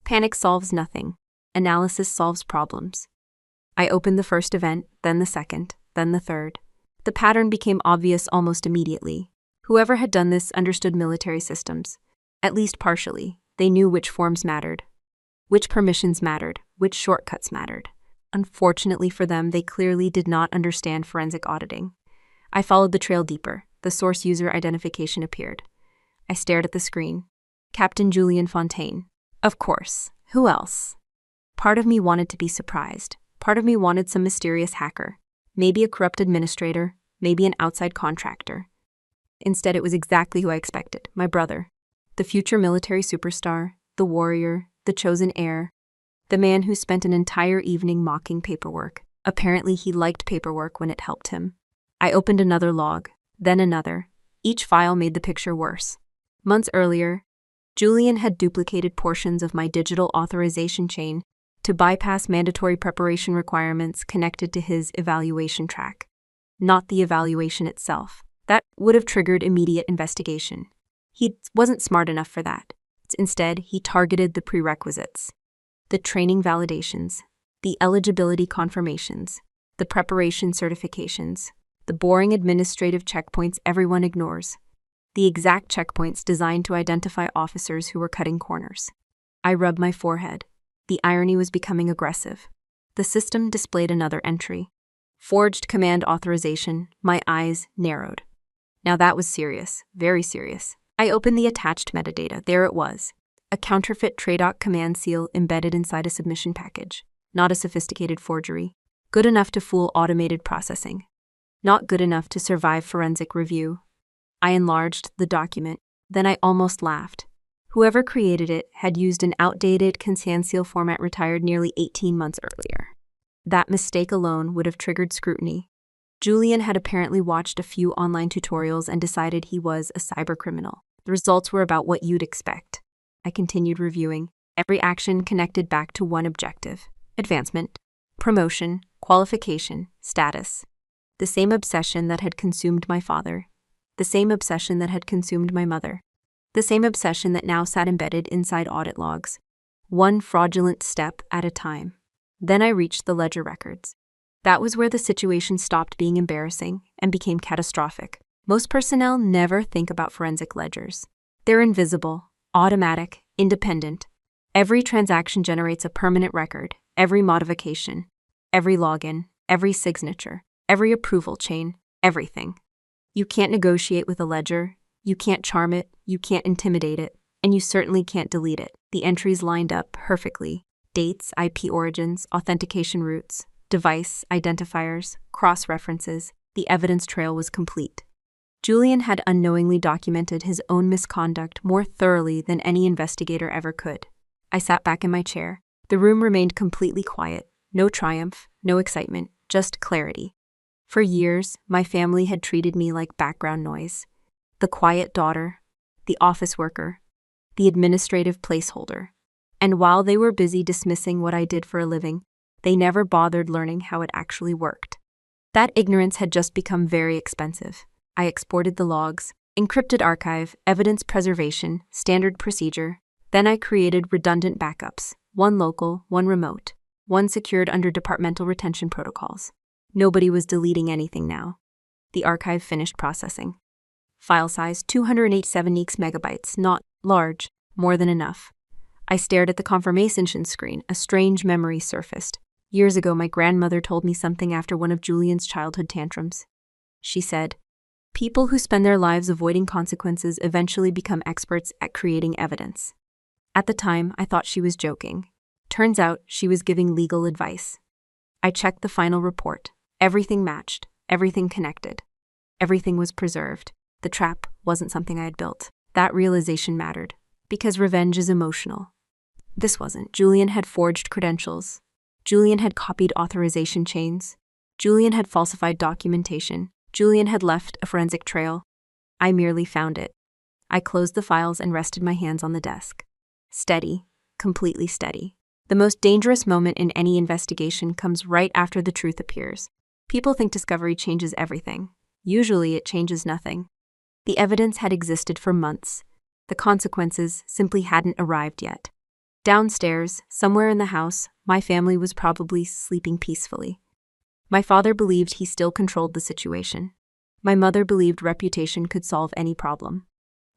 Panic solves nothing. Analysis solves problems. I opened the first event, then the second, then the third. The pattern became obvious almost immediately. Whoever had done this understood military systems. At least partially. They knew which forms mattered, which permissions mattered, which shortcuts mattered. Unfortunately for them, they clearly did not understand forensic auditing. I followed the trail deeper. The source user identification appeared. I stared at the screen. Captain Julian Fontaine. Of course. Who else? Part of me wanted to be surprised. Part of me wanted some mysterious hacker. Maybe a corrupt administrator. Maybe an outside contractor. Instead, it was exactly who I expected. My brother. The future military superstar. The warrior. The chosen heir. The man who spent an entire evening mocking paperwork. Apparently, he liked paperwork when it helped him. I opened another log, then another. Each file made the picture worse. Months earlier, Julian had duplicated portions of my digital authorization chain to bypass mandatory preparation requirements connected to his evaluation track. Not the evaluation itself. That would have triggered immediate investigation. He wasn't smart enough for that. Instead, he targeted the prerequisites. The training validations, the eligibility confirmations, the preparation certifications, the boring administrative checkpoints everyone ignores, the exact checkpoints designed to identify officers who were cutting corners. I rubbed my forehead. The irony was becoming aggressive. The system displayed another entry. Forged command authorization. My eyes narrowed. Now that was serious, very serious. I opened the attached metadata. There it was. A counterfeit TRADOC command seal embedded inside a submission package. Not a sophisticated forgery. Good enough to fool automated processing. Not good enough to survive forensic review. I enlarged the document. Then I almost laughed. Whoever created it had used an outdated command seal format retired nearly 18 months earlier. That mistake alone would have triggered scrutiny. Julian had apparently watched a few online tutorials and decided he was a cybercriminal. The results were about what you'd expect. I continued reviewing. Every action connected back to one objective: advancement, promotion, qualification, status. The same obsession that had consumed my father. The same obsession that had consumed my mother. The same obsession that now sat embedded inside audit logs. One fraudulent step at a time. Then I reached the ledger records. That was where the situation stopped being embarrassing and became catastrophic. Most personnel never think about forensic ledgers. They're invisible, automatic, independent. Every transaction generates a permanent record, every modification, every login, every signature, every approval chain, everything. You can't negotiate with a ledger, you can't charm it, you can't intimidate it, and you certainly can't delete it. The entries lined up perfectly. Dates, IP origins, authentication routes, device, identifiers, cross-references. The evidence trail was complete. Julian had unknowingly documented his own misconduct more thoroughly than any investigator ever could. I sat back in my chair. The room remained completely quiet. No triumph, no excitement, just clarity. For years, my family had treated me like background noise. The quiet daughter, the office worker, the administrative placeholder. And while they were busy dismissing what I did for a living, they never bothered learning how it actually worked. That ignorance had just become very expensive. I exported the logs, encrypted archive, evidence preservation, standard procedure. Then I created redundant backups, one local, one remote, one secured under departmental retention protocols. Nobody was deleting anything now. The archive finished processing. File size 287 megabytes, not large, more than enough. I stared at the confirmation screen. A strange memory surfaced. Years ago, my grandmother told me something after one of Julian's childhood tantrums. She said, "People who spend their lives avoiding consequences eventually become experts at creating evidence." At the time, I thought she was joking. Turns out, she was giving legal advice. I checked the final report. Everything matched, everything connected. Everything was preserved. The trap wasn't something I had built. That realization mattered, because revenge is emotional. This wasn't. Julian had forged credentials. Julian had copied authorization chains. Julian had falsified documentation. Julian had left a forensic trail. I merely found it. I closed the files and rested my hands on the desk. Steady, completely steady. The most dangerous moment in any investigation comes right after the truth appears. People think discovery changes everything. Usually it changes nothing. The evidence had existed for months. The consequences simply hadn't arrived yet. Downstairs, somewhere in the house, my family was probably sleeping peacefully. My father believed he still controlled the situation. My mother believed reputation could solve any problem.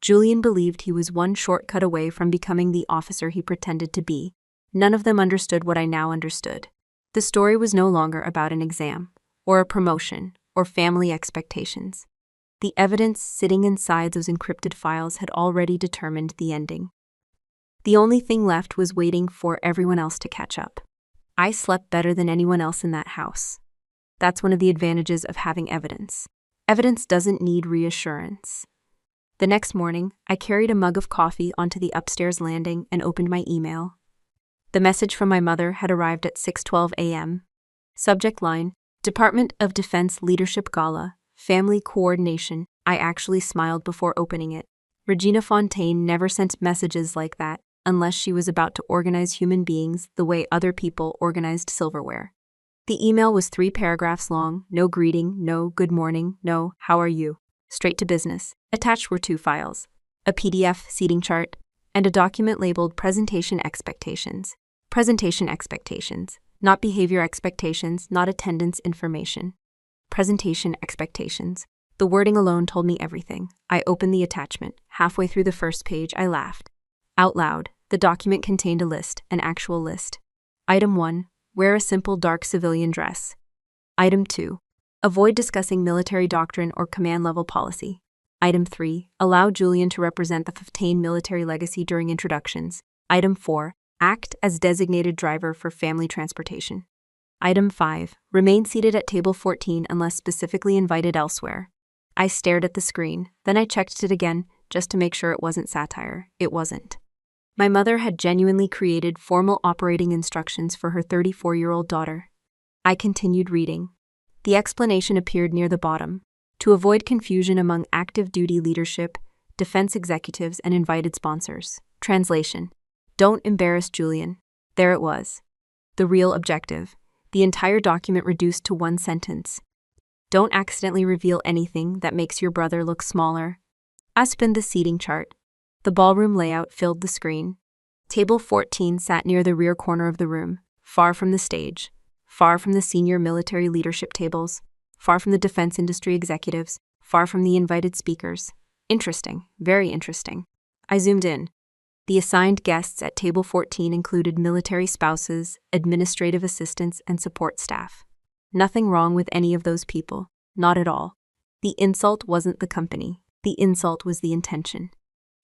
Julian believed he was one shortcut away from becoming the officer he pretended to be. None of them understood what I now understood. The story was no longer about an exam, or a promotion, or family expectations. The evidence sitting inside those encrypted files had already determined the ending. The only thing left was waiting for everyone else to catch up. I slept better than anyone else in that house. That's one of the advantages of having evidence. Evidence doesn't need reassurance. The next morning, I carried a mug of coffee onto the upstairs landing and opened my email. The message from my mother had arrived at 6:12 a.m. Subject line, Department of Defense Leadership Gala, Family Coordination. I actually smiled before opening it. Regina Fontaine never sent messages like that unless she was about to organize human beings the way other people organized silverware. The email was 3 paragraphs long, no greeting, no good morning, no how are you. Straight to business. Attached were 2 files, a PDF seating chart, and a document labeled Presentation Expectations. Presentation expectations, not behavior expectations, not attendance information. Presentation expectations. The wording alone told me everything. I opened the attachment. Halfway through the first page, I laughed. Out loud, the document contained a list, an actual list. Item 1, wear a simple dark civilian dress. Item 2, avoid discussing military doctrine or command-level policy. Item 3, allow Julian to represent the Fontaine military legacy during introductions. Item 4, act as designated driver for family transportation. Item 5, remain seated at table 14 unless specifically invited elsewhere. I stared at the screen, then I checked it again, just to make sure it wasn't satire. It wasn't. My mother had genuinely created formal operating instructions for her 34-year-old daughter. I continued reading. The explanation appeared near the bottom. To avoid confusion among active duty leadership, defense executives, and invited sponsors. Translation. Don't embarrass Julian. There it was. The real objective. The entire document reduced to 1 sentence. Don't accidentally reveal anything that makes your brother look smaller. I spinned the seating chart. The ballroom layout filled the screen. Table 14 sat near the rear corner of the room, far from the stage, far from the senior military leadership tables, far from the defense industry executives, far from the invited speakers. Interesting, very interesting. I zoomed in. The assigned guests at table 14 included military spouses, administrative assistants, and support staff. Nothing wrong with any of those people, not at all. The insult wasn't the company. The insult was the intention.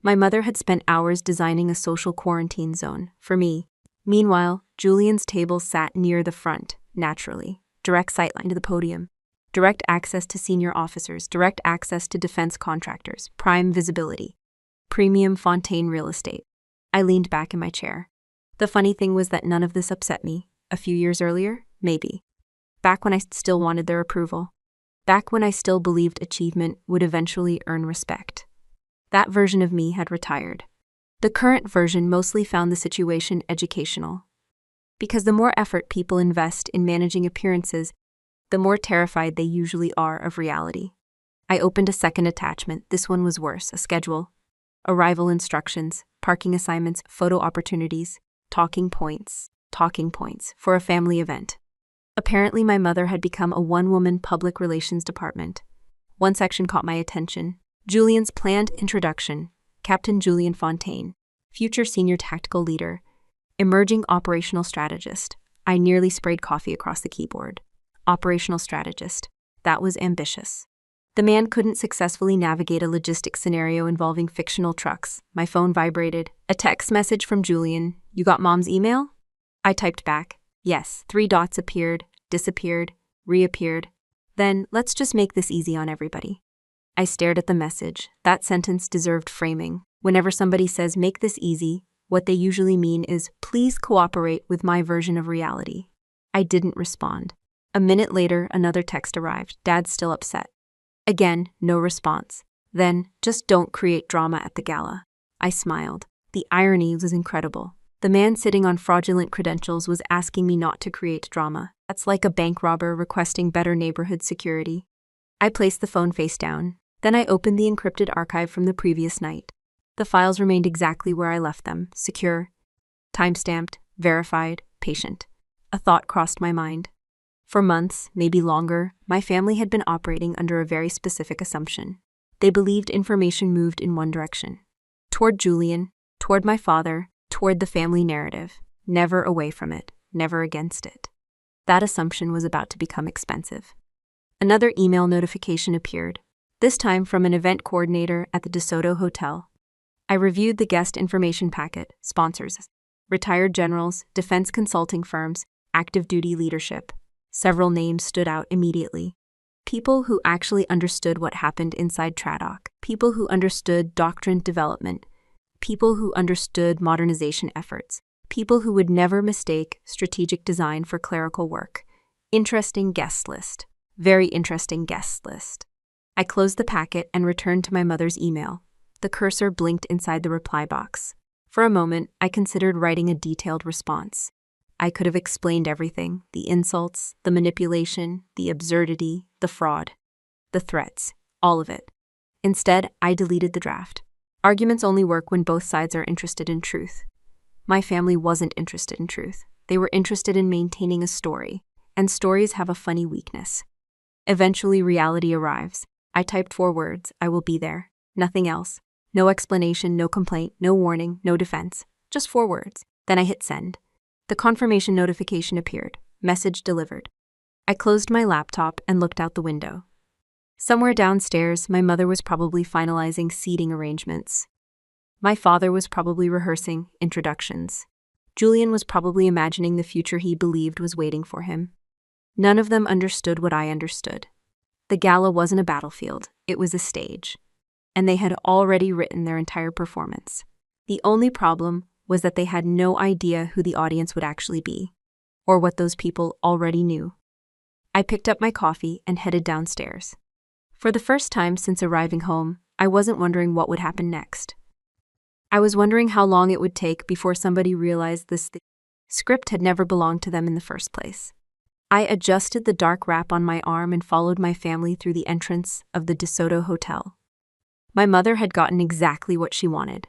My mother had spent hours designing a social quarantine zone for me. Meanwhile, Julian's table sat near the front, naturally. Direct sightline to the podium. Direct access to senior officers. Direct access to defense contractors. Prime visibility. Premium Fontaine real estate. I leaned back in my chair. The funny thing was that none of this upset me. A few years earlier, maybe. Back when I still wanted their approval. Back when I still believed achievement would eventually earn respect. That version of me had retired. The current version mostly found the situation educational. Because the more effort people invest in managing appearances, the more terrified they usually are of reality. I opened a second attachment. This one was worse. A schedule. Arrival instructions, parking assignments, photo opportunities, talking points for a family event. Apparently my mother had become a one-woman public relations department. One section caught my attention. Julian's planned introduction. Captain Julian Fontaine, future senior tactical leader, emerging operational strategist. I nearly sprayed coffee across the keyboard. Operational strategist. That was ambitious. The man couldn't successfully navigate a logistic scenario involving fictional trucks. My phone vibrated. A text message from Julian. You got Mom's email? I typed back. Yes. 3 dots appeared, disappeared, reappeared. Then, let's just make this easy on everybody. I stared at the message. That sentence deserved framing. Whenever somebody says make this easy, what they usually mean is please cooperate with my version of reality. I didn't respond. A minute later, another text arrived. Dad's still upset. Again, no response. Then, just don't create drama at the gala. I smiled. The irony was incredible. The man sitting on fraudulent credentials was asking me not to create drama. That's like a bank robber requesting better neighborhood security. I placed the phone face down. Then I opened the encrypted archive from the previous night. The files remained exactly where I left them, secure, time-stamped, verified, patient. A thought crossed my mind. For months, maybe longer, my family had been operating under a very specific assumption. They believed information moved in one direction. Toward Julian, toward my father, toward the family narrative, never away from it, never against it. That assumption was about to become expensive. Another email notification appeared, this time from an event coordinator at the DeSoto Hotel. I reviewed the guest information packet, sponsors, retired generals, defense consulting firms, active duty leadership. Several names stood out immediately. People who actually understood what happened inside TRADOC, people who understood doctrine development, people who understood modernization efforts, people who would never mistake strategic design for clerical work. Interesting guest list. Very interesting guest list. I closed the packet and returned to my mother's email. The cursor blinked inside the reply box. For a moment, I considered writing a detailed response. I could have explained everything, the insults, the manipulation, the absurdity, the fraud, the threats, all of it. Instead, I deleted the draft. Arguments only work when both sides are interested in truth. My family wasn't interested in truth. They were interested in maintaining a story, and stories have a funny weakness. Eventually, reality arrives. I typed 4 words, I will be there. Nothing else. No explanation, no complaint, no warning, no defense. Just 4 words. Then I hit send. The confirmation notification appeared. Message delivered. I closed my laptop and looked out the window. Somewhere downstairs, my mother was probably finalizing seating arrangements. My father was probably rehearsing introductions. Julian was probably imagining the future he believed was waiting for him. None of them understood what I understood. The gala wasn't a battlefield, it was a stage. And they had already written their entire performance. The only problem was that they had no idea who the audience would actually be, or what those people already knew. I picked up my coffee and headed downstairs. For the first time since arriving home, I wasn't wondering what would happen next. I was wondering how long it would take before somebody realized this script had never belonged to them in the first place. I adjusted the dark wrap on my arm and followed my family through the entrance of the DeSoto Hotel. My mother had gotten exactly what she wanted.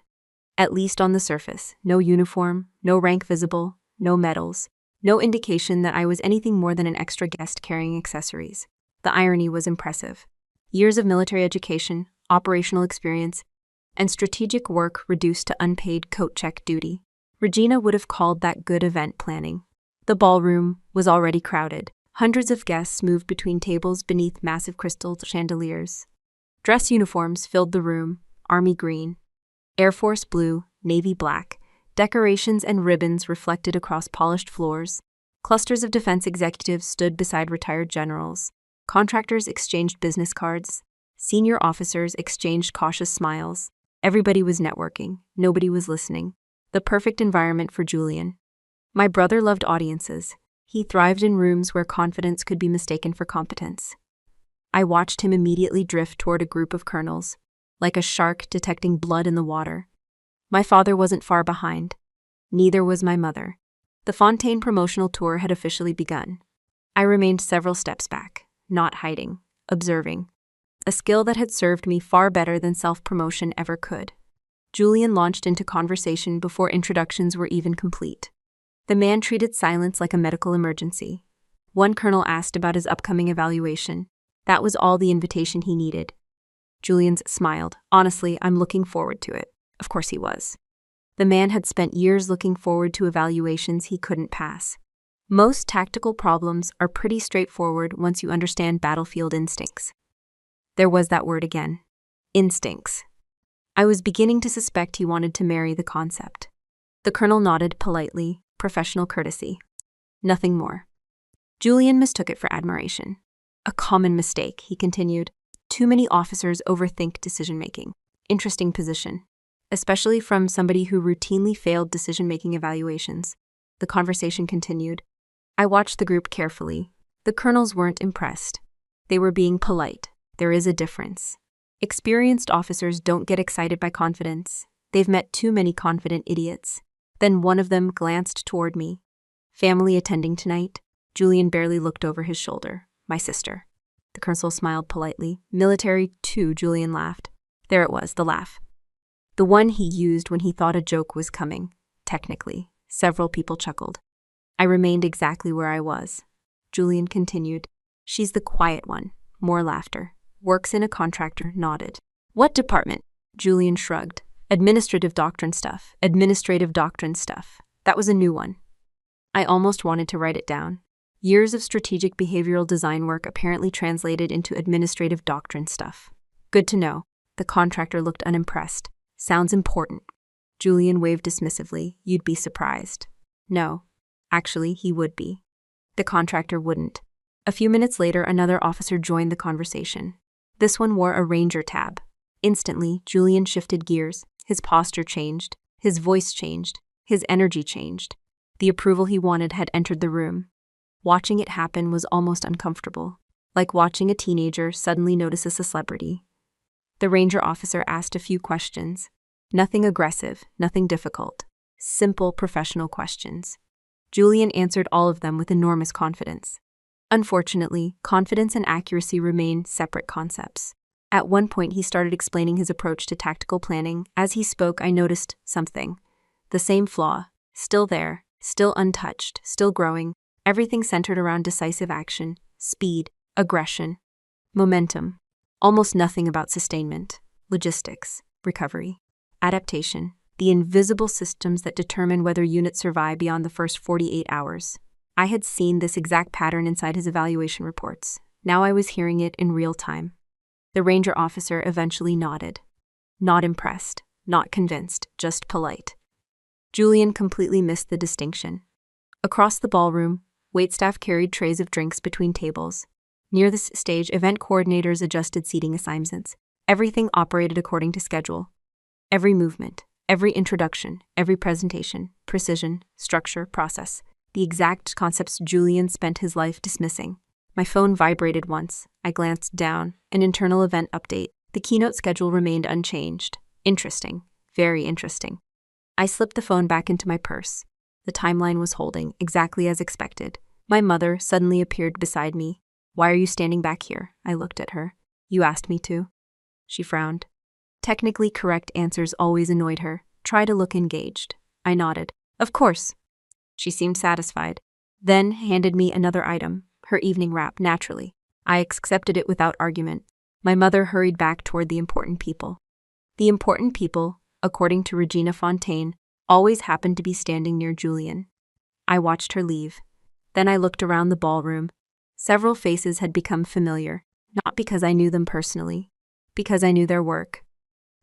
At least on the surface, no uniform, no rank visible, no medals, no indication that I was anything more than an extra guest carrying accessories. The irony was impressive. Years of military education, operational experience, and strategic work reduced to unpaid coat check duty. Regina would have called that good event planning. The ballroom was already crowded. Hundreds of guests moved between tables beneath massive crystal chandeliers. Dress uniforms filled the room, army green, Air Force blue, navy black. Decorations and ribbons reflected across polished floors. Clusters of defense executives stood beside retired generals. Contractors exchanged business cards. Senior officers exchanged cautious smiles. Everybody was networking. Nobody was listening. The perfect environment for Julian. My brother loved audiences. He thrived in rooms where confidence could be mistaken for competence. I watched him immediately drift toward a group of colonels, like a shark detecting blood in the water. My father wasn't far behind. Neither was my mother. The Fontaine promotional tour had officially begun. I remained several steps back, not hiding, observing. A skill that had served me far better than self-promotion ever could. Julian launched into conversation before introductions were even complete. The man treated silence like a medical emergency. One colonel asked about his upcoming evaluation. That was all the invitation he needed. Julian smiled. Honestly, I'm looking forward to it. Of course he was. The man had spent years looking forward to evaluations he couldn't pass. Most tactical problems are pretty straightforward once you understand battlefield instincts. There was that word again. Instincts. I was beginning to suspect he wanted to marry the concept. The colonel nodded politely, professional courtesy. Nothing more. Julian mistook it for admiration. A common mistake, he continued. Too many officers overthink decision-making. Interesting position. Especially from somebody who routinely failed decision-making evaluations. The conversation continued. I watched the group carefully. The colonels weren't impressed. They were being polite. There is a difference. Experienced officers don't get excited by confidence. They've met too many confident idiots. Then one of them glanced toward me. Family attending tonight? Julian barely looked over his shoulder. My sister. The colonel smiled politely. Military too, Julian laughed. There it was, the laugh. The one he used when he thought a joke was coming. Technically. Several people chuckled. I remained exactly where I was. Julian continued. She's the quiet one. More laughter. Works in a contractor, nodded. What department? Julian shrugged. Administrative doctrine stuff. Administrative doctrine stuff. That was a new one. I almost wanted to write it down. Years of strategic behavioral design work apparently translated into administrative doctrine stuff. Good to know. The contractor looked unimpressed. Sounds important. Julian waved dismissively. You'd be surprised. No. Actually, he would be. The contractor wouldn't. A few minutes later, another officer joined the conversation. This one wore a ranger tab. Instantly, Julian shifted gears. His posture changed. His voice changed. His energy changed. The approval he wanted had entered the room. Watching it happen was almost uncomfortable, like watching a teenager suddenly notice a celebrity. The ranger officer asked a few questions. Nothing aggressive, nothing difficult. Simple professional questions. Julian answered all of them with enormous confidence. Unfortunately, confidence and accuracy remain separate concepts. At one point, he started explaining his approach to tactical planning. As he spoke, I noticed something. The same flaw. Still there, still untouched, still growing. Everything centered around decisive action, speed, aggression, momentum. Almost nothing about sustainment, logistics, recovery, adaptation, the invisible systems that determine whether units survive beyond the first 48 hours. I had seen this exact pattern inside his evaluation reports. Now I was hearing it in real time. The ranger officer eventually nodded. Not impressed, not convinced, just polite. Julian completely missed the distinction. Across the ballroom, waitstaff carried trays of drinks between tables. Near the stage, event coordinators adjusted seating assignments. Everything operated according to schedule. Every movement, every introduction, every presentation, precision, structure, process. The exact concepts Julian spent his life dismissing. My phone vibrated once. I glanced down. An internal event update. The keynote schedule remained unchanged. Interesting. Very interesting. I slipped the phone back into my purse. The timeline was holding, exactly as expected. My mother suddenly appeared beside me. Why are you standing back here? I looked at her. You asked me to. She frowned. Technically correct answers always annoyed her. Try to look engaged. I nodded. Of course. She seemed satisfied. Then handed me another item, her evening wrap, naturally. I accepted it without argument. My mother hurried back toward the important people. The important people, according to Regina Fontaine, always happened to be standing near Julian. I watched her leave. Then I looked around the ballroom. Several faces had become familiar, not because I knew them personally, because I knew their work.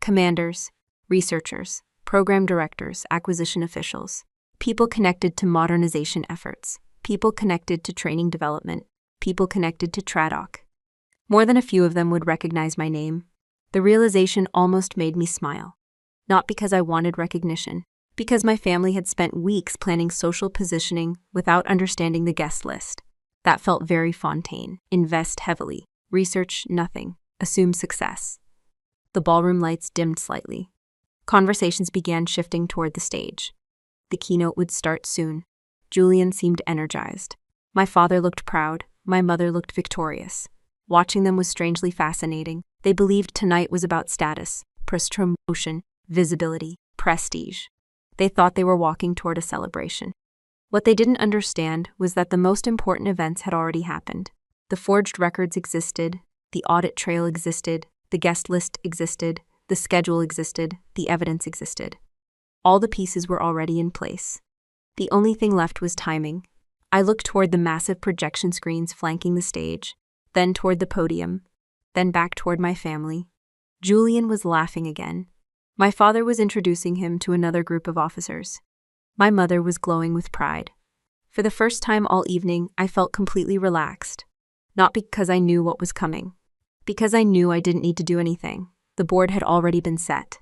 Commanders, researchers, program directors, acquisition officials, people connected to modernization efforts, people connected to training development, people connected to TRADOC. More than a few of them would recognize my name. The realization almost made me smile. Not because I wanted recognition, because my family had spent weeks planning social positioning without understanding the guest list. That felt very Fontaine. Invest heavily. Research nothing. Assume success. The ballroom lights dimmed slightly. Conversations began shifting toward the stage. The keynote would start soon. Julian seemed energized. My father looked proud. My mother looked victorious. Watching them was strangely fascinating. They believed tonight was about status, promotion, visibility, prestige. They thought they were walking toward a celebration. What they didn't understand was that the most important events had already happened. The forged records existed, the audit trail existed, the guest list existed, the schedule existed, the evidence existed. All the pieces were already in place. The only thing left was timing. I looked toward the massive projection screens flanking the stage, then toward the podium, then back toward my family. Julian was laughing again. My father was introducing him to another group of officers. My mother was glowing with pride. For the first time all evening, I felt completely relaxed. Not because I knew what was coming. Because I knew I didn't need to do anything. The board had already been set.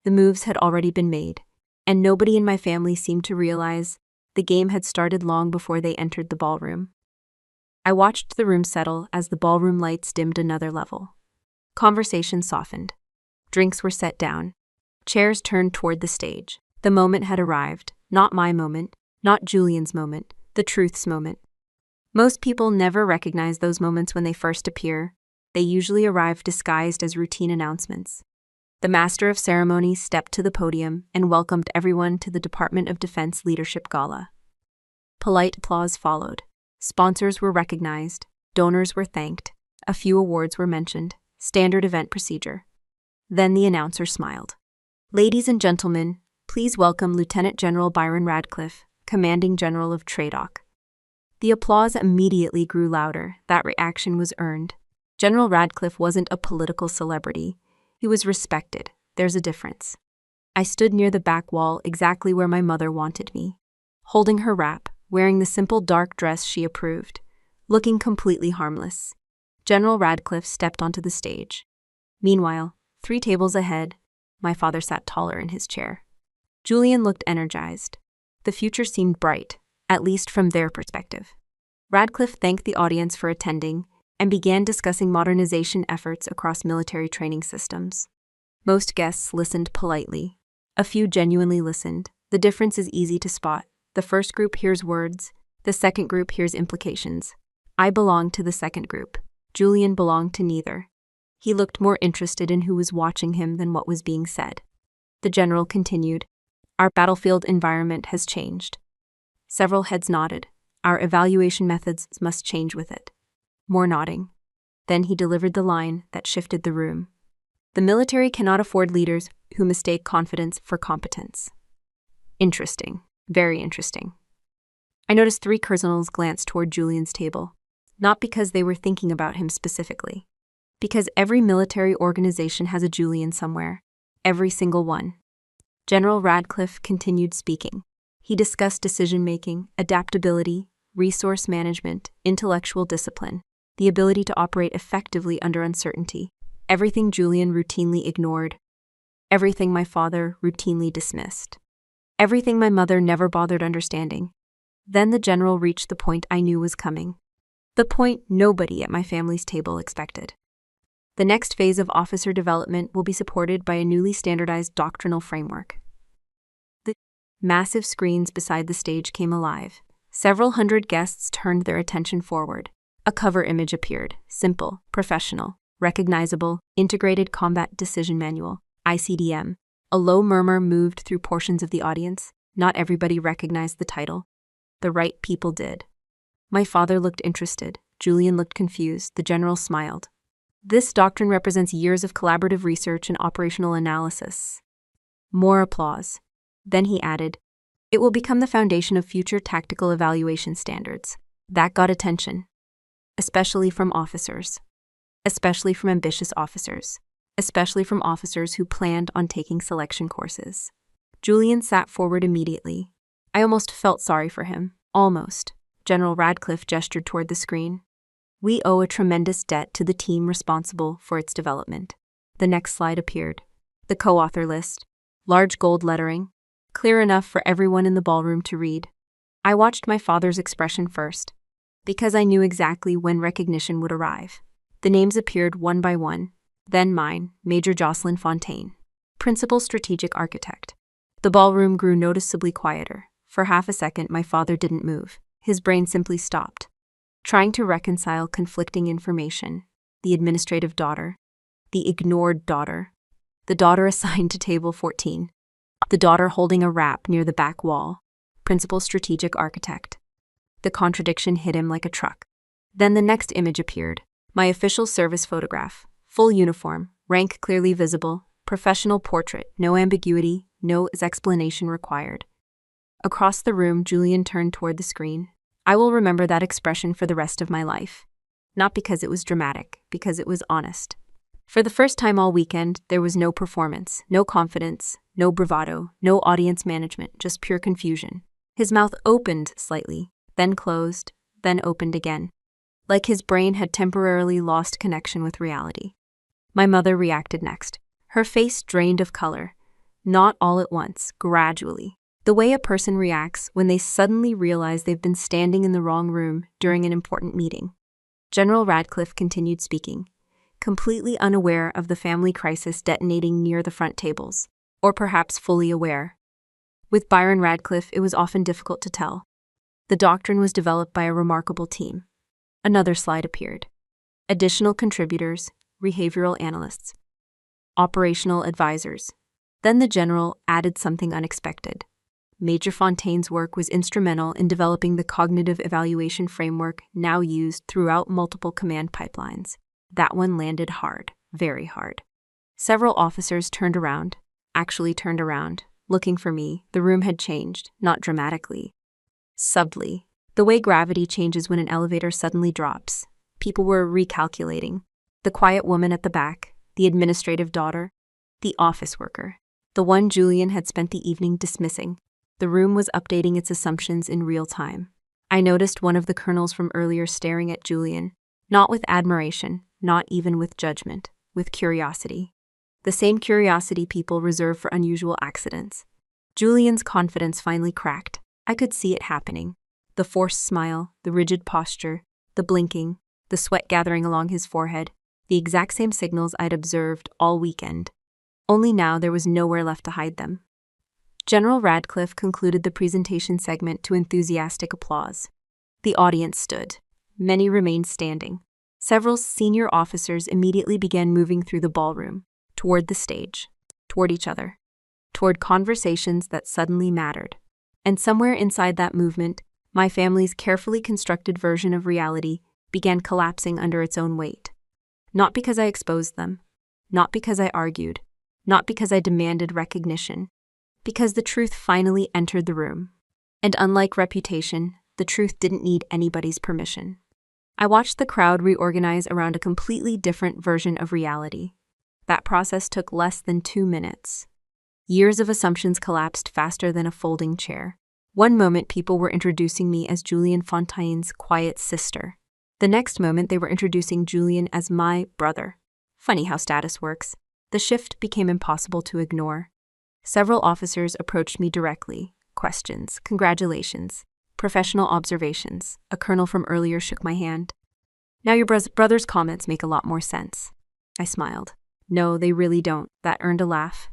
The moves had already been made. And nobody in my family seemed to realize the game had started long before they entered the ballroom. I watched the room settle as the ballroom lights dimmed another level. Conversation softened. Drinks were set down. Chairs turned toward the stage. The moment had arrived. Not my moment, not Julian's moment, the truth's moment. Most people never recognize those moments when they first appear. They usually arrive disguised as routine announcements. The Master of Ceremonies stepped to the podium and welcomed everyone to the Department of Defense Leadership Gala. Polite applause followed. Sponsors were recognized, donors were thanked, a few awards were mentioned, standard event procedure. Then the announcer smiled. Ladies and gentlemen, please welcome Lieutenant General Byron Radcliffe, Commanding General of TRADOC. The applause immediately grew louder. That reaction was earned. General Radcliffe wasn't a political celebrity. He was respected. There's a difference. I stood near the back wall, exactly where my mother wanted me, holding her wrap, wearing the simple dark dress she approved, looking completely harmless. General Radcliffe stepped onto the stage. Meanwhile, 3 tables ahead, my father sat taller in his chair. Julian looked energized. The future seemed bright, at least from their perspective. Radcliffe thanked the audience for attending and began discussing modernization efforts across military training systems. Most guests listened politely. A few genuinely listened. The difference is easy to spot. The first group hears words, the second group hears implications. I belonged to the second group. Julian belonged to neither. He looked more interested in who was watching him than what was being said. The general continued, "Our battlefield environment has changed." Several heads nodded. "Our evaluation methods must change with it." More nodding. Then he delivered the line that shifted the room. "The military cannot afford leaders who mistake confidence for competence." Interesting. Very interesting. I noticed 3 colonels glance toward Julian's table, not because they were thinking about him specifically, because every military organization has a Julian somewhere, every single one. General Radcliffe continued speaking. He discussed decision-making, adaptability, resource management, intellectual discipline, the ability to operate effectively under uncertainty, everything Julian routinely ignored, everything my father routinely dismissed, everything my mother never bothered understanding. Then the general reached the point I knew was coming. The point nobody at my family's table expected. The next phase of officer development will be supported by a newly standardized doctrinal framework. The massive screens beside the stage came alive. Several hundred guests turned their attention forward. A cover image appeared. Simple, professional, recognizable, Integrated Combat Decision Manual, ICDM. A low murmur moved through portions of the audience. Not everybody recognized the title. The right people did. My father looked interested. Julian looked confused. The general smiled. This doctrine represents years of collaborative research and operational analysis. More applause. Then he added, "It will become the foundation of future tactical evaluation standards." That got attention. Especially from officers. Especially from ambitious officers. Especially from officers who planned on taking selection courses. Julian sat forward immediately. I almost felt sorry for him. Almost. General Radcliffe gestured toward the screen. "We owe a tremendous debt to the team responsible for its development." The next slide appeared. The co-author list. Large gold lettering. Clear enough for everyone in the ballroom to read. I watched my father's expression first, because I knew exactly when recognition would arrive. The names appeared one by one. Then mine, Major Jocelyn Fontaine, Principal Strategic Architect. The ballroom grew noticeably quieter. For half a second, my father didn't move. His brain simply stopped, trying to reconcile conflicting information. The administrative daughter, the ignored daughter, the daughter assigned to table 14, the daughter holding a wrap near the back wall, Principal Strategic Architect. The contradiction hit him like a truck. Then the next image appeared. My official service photograph. Full uniform, rank clearly visible, professional portrait, no ambiguity, no explanation required. Across the room, Julian turned toward the screen. I will remember that expression for the rest of my life. Not because it was dramatic, because it was honest. For the first time all weekend, there was no performance, no confidence, no bravado, no audience management, just pure confusion. His mouth opened slightly, then closed, then opened again, like his brain had temporarily lost connection with reality. My mother reacted next. Her face drained of color, not all at once, gradually. The way a person reacts when they suddenly realize they've been standing in the wrong room during an important meeting. General Radcliffe continued speaking, completely unaware of the family crisis detonating near the front tables, or perhaps fully aware. With Byron Radcliffe, it was often difficult to tell. The doctrine was developed by a remarkable team. Another slide appeared. Additional contributors, behavioral analysts, operational advisors. Then the general added something unexpected. Major Fontaine's work was instrumental in developing the cognitive evaluation framework now used throughout multiple command pipelines. That one landed hard, very hard. Several officers turned around, looking for me. The room had changed, not dramatically. Subtly. The way gravity changes when an elevator suddenly drops. People were recalculating. The quiet woman at the back, the administrative daughter, the office worker, the one Julian had spent the evening dismissing. The room was updating its assumptions in real time. I noticed one of the colonels from earlier staring at Julian, not with admiration, not even with judgment, with curiosity. The same curiosity people reserve for unusual accidents. Julian's confidence finally cracked. I could see it happening. The forced smile, the rigid posture, the blinking, the sweat gathering along his forehead, the exact same signals I'd observed all weekend. Only now there was nowhere left to hide them. General Radcliffe concluded the presentation segment to enthusiastic applause. The audience stood. Many remained standing. Several senior officers immediately began moving through the ballroom, toward the stage, toward each other, toward conversations that suddenly mattered. And somewhere inside that movement, my family's carefully constructed version of reality began collapsing under its own weight. Not because I exposed them, not because I argued, not because I demanded recognition, because the truth finally entered the room. And unlike reputation, the truth didn't need anybody's permission. I watched the crowd reorganize around a completely different version of reality. That process took less than 2 minutes. Years of assumptions collapsed faster than a folding chair. One moment people were introducing me as Julian Fontaine's quiet sister. The next moment they were introducing Julian as my brother. Funny how status works. The shift became impossible to ignore. Several officers approached me directly. Questions, congratulations, professional observations. A colonel from earlier shook my hand. Now your brother's comments make a lot more sense. I smiled. No, they really don't. That earned a laugh.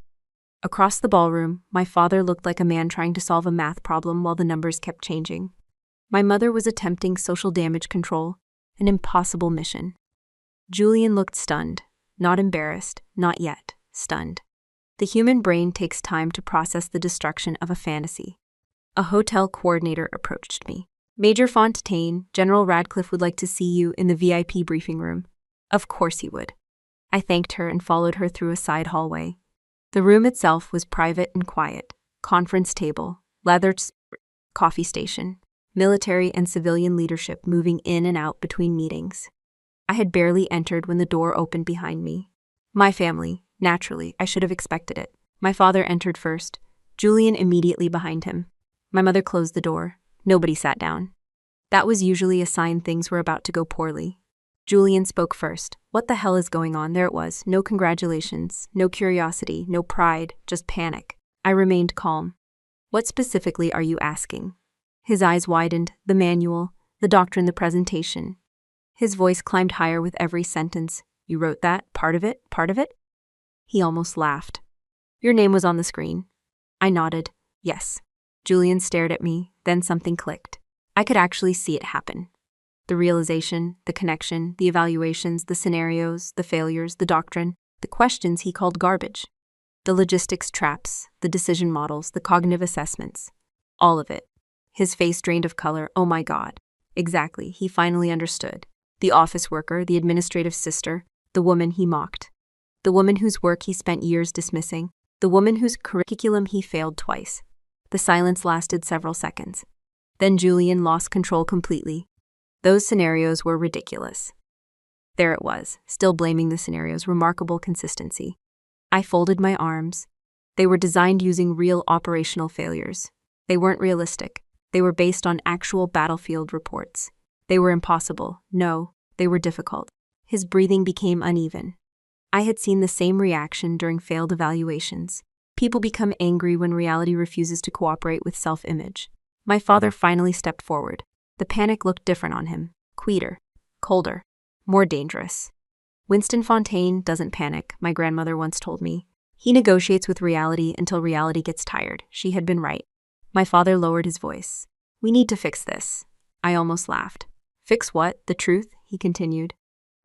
Across the ballroom, my father looked like a man trying to solve a math problem while the numbers kept changing. My mother was attempting social damage control, an impossible mission. Julian looked stunned, not embarrassed, not yet, stunned. The human brain takes time to process the destruction of a fantasy. A hotel coordinator approached me. Major Fontaine, General Radcliffe would like to see you in the VIP briefing room. Of course he would. I thanked her and followed her through a side hallway. The room itself was private and quiet. Conference table, leather coffee station, military and civilian leadership moving in and out between meetings. I had barely entered when the door opened behind me. My family, naturally, I should have expected it. My father entered first, Julian immediately behind him. My mother closed the door. Nobody sat down. That was usually a sign things were about to go poorly. Julian spoke first. What the hell is going on? There it was. No congratulations, no curiosity, no pride, just panic. I remained calm. What specifically are you asking? His eyes widened. The manual, the doctrine, the presentation. His voice climbed higher with every sentence. You wrote that? Part of it? Part of it? He almost laughed. Your name was on the screen. I nodded. Yes. Julian stared at me, then something clicked. I could actually see it happen. The realization, the connection, the evaluations, the scenarios, the failures, the doctrine, the questions he called garbage. The logistics traps, the decision models, the cognitive assessments. All of it. His face drained of color. Oh my God. Exactly, he finally understood. The office worker, the administrative sister, the woman he mocked. The woman whose work he spent years dismissing. The woman whose curriculum he failed twice. The silence lasted several seconds. Then Julian lost control completely. Those scenarios were ridiculous. There it was, still blaming the scenarios' remarkable consistency. I folded my arms. They were designed using real operational failures. They weren't realistic. They were based on actual battlefield reports. They were impossible. No, they were difficult. His breathing became uneven. I had seen the same reaction during failed evaluations. People become angry when reality refuses to cooperate with self-image. My father finally stepped forward. The panic looked different on him. Quieter, colder, more dangerous. Winston Fontaine doesn't panic, my grandmother once told me. He negotiates with reality until reality gets tired. She had been right. My father lowered his voice. We need to fix this. I almost laughed. Fix what? The truth? He continued.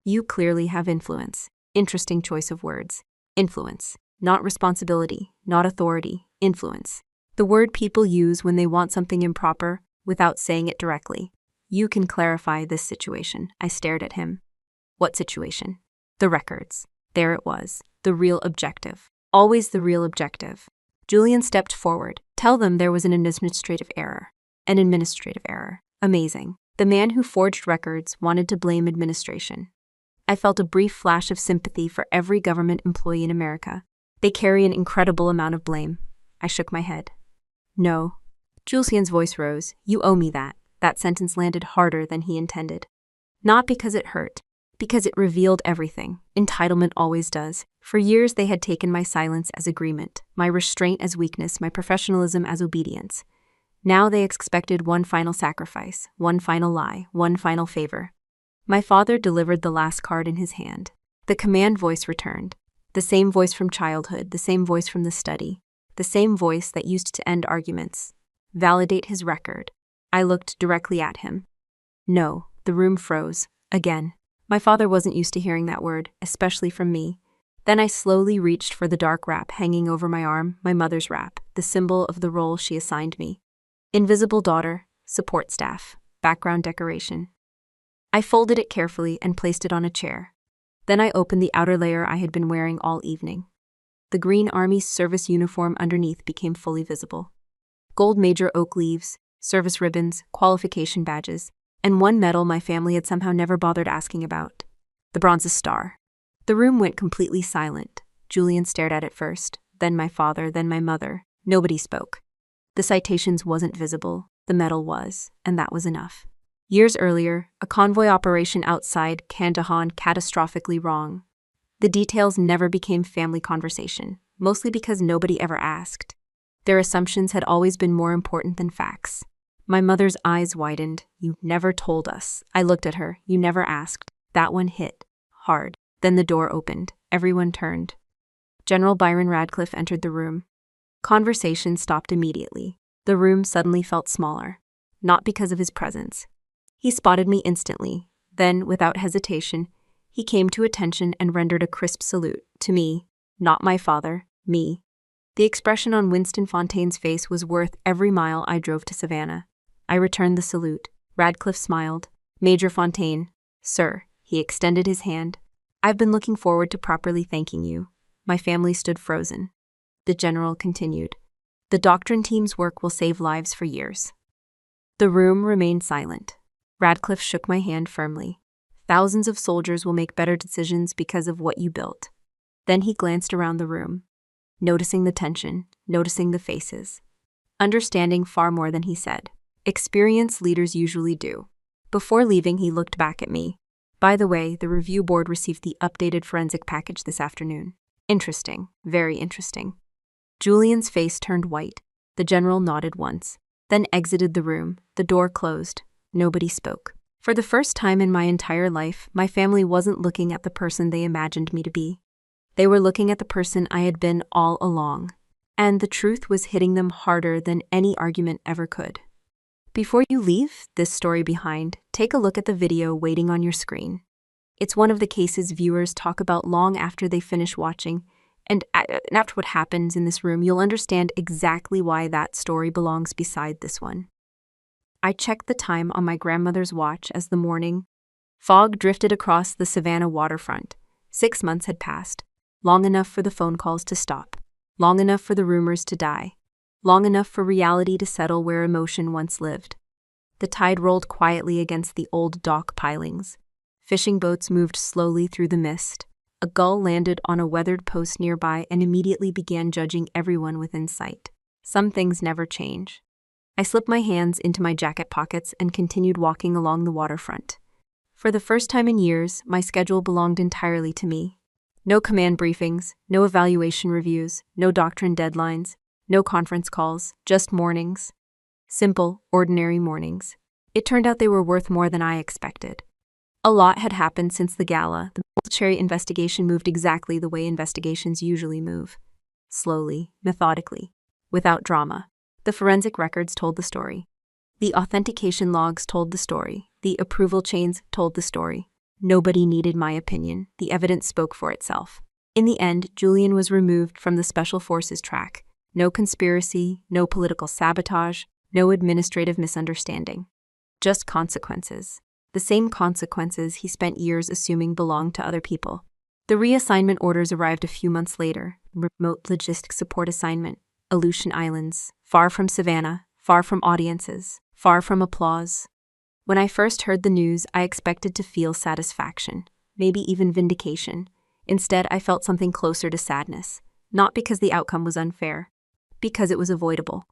You clearly have influence. Interesting choice of words. Influence. Not responsibility, not authority. Influence. The word people use when they want something improper without saying it directly. You can clarify this situation. I stared at him. What situation? The records. There it was. The real objective. Always the real objective. Julian stepped forward. Tell them there was an administrative error. An administrative error. Amazing. The man who forged records wanted to blame administration. I felt a brief flash of sympathy for every government employee in America. They carry an incredible amount of blame. I shook my head. No. Julian's voice rose. You owe me that. That sentence landed harder than he intended. Not because it hurt, because it revealed everything. Entitlement always does. For years they had taken my silence as agreement, my restraint as weakness, my professionalism as obedience. Now they expected one final sacrifice, one final lie, one final favor. My father delivered the last card in his hand. The command voice returned. The same voice from childhood, the same voice from the study, the same voice that used to end arguments. Validate his record. I looked directly at him. No, the room froze. Again. My father wasn't used to hearing that word, especially from me. Then I slowly reached for the dark wrap hanging over my arm, my mother's wrap, the symbol of the role she assigned me. Invisible daughter, support staff, background decoration. I folded it carefully and placed it on a chair. Then I opened the outer layer I had been wearing all evening. The green Army service uniform underneath became fully visible. Gold major oak leaves, service ribbons, qualification badges, and one medal my family had somehow never bothered asking about. The Bronze's Star. The room went completely silent. Julian stared at it first, then my father, then my mother. Nobody spoke. The citations wasn't visible, the medal was, and that was enough. Years earlier, a convoy operation outside Kandahar catastrophically wrong. The details never became family conversation, mostly because nobody ever asked. Their assumptions had always been more important than facts. My mother's eyes widened. You never told us. I looked at her. You never asked. That one hit. Hard. Then the door opened. Everyone turned. General Byron Radcliffe entered the room. Conversation stopped immediately. The room suddenly felt smaller. Not because of his presence. He spotted me instantly. Then, without hesitation, he came to attention and rendered a crisp salute. To me. Not my father. Me. The expression on Winston Fontaine's face was worth every mile I drove to Savannah. I returned the salute. Radcliffe smiled. Major Fontaine. Sir. He extended his hand. I've been looking forward to properly thanking you. My family stood frozen. The general continued. The doctrine team's work will save lives for years. The room remained silent. Radcliffe shook my hand firmly. Thousands of soldiers will make better decisions because of what you built. Then he glanced around the room, noticing the tension, noticing the faces, understanding far more than he said. Experienced leaders usually do. Before leaving, he looked back at me. By the way, the review board received the updated forensic package this afternoon. Interesting, very interesting. Julian's face turned white. The general nodded once, then exited the room. The door closed. Nobody spoke. For the first time in my entire life, my family wasn't looking at the person they imagined me to be. They were looking at the person I had been all along. And the truth was hitting them harder than any argument ever could. Before you leave this story behind, take a look at the video waiting on your screen. It's one of the cases viewers talk about long after they finish watching, and after what happens in this room, you'll understand exactly why that story belongs beside this one. I checked the time on my grandmother's watch as the morning fog drifted across the Savannah waterfront. 6 months had passed, long enough for the phone calls to stop, long enough for the rumors to die, long enough for reality to settle where emotion once lived. The tide rolled quietly against the old dock pilings. Fishing boats moved slowly through the mist. A gull landed on a weathered post nearby and immediately began judging everyone within sight. Some things never change. I slipped my hands into my jacket pockets and continued walking along the waterfront. For the first time in years, my schedule belonged entirely to me. No command briefings, no evaluation reviews, no doctrine deadlines, no conference calls, just mornings. Simple, ordinary mornings. It turned out they were worth more than I expected. A lot had happened since the gala. The military investigation moved exactly the way investigations usually move. slowly, methodically, without drama. The forensic records told the story. The authentication logs told the story. The approval chains told the story. Nobody needed my opinion. The evidence spoke for itself. In the end, Julian was removed from the Special Forces track. No conspiracy, no political sabotage, no administrative misunderstanding. Just consequences. The same consequences he spent years assuming belonged to other people. The reassignment orders arrived a few months later. Remote logistics support assignment. Aleutian Islands. Far from Savannah. Far from audiences. Far from applause. When I first heard the news, I expected to feel satisfaction. Maybe even vindication. Instead, I felt something closer to sadness. Not because the outcome was unfair. Because it was avoidable.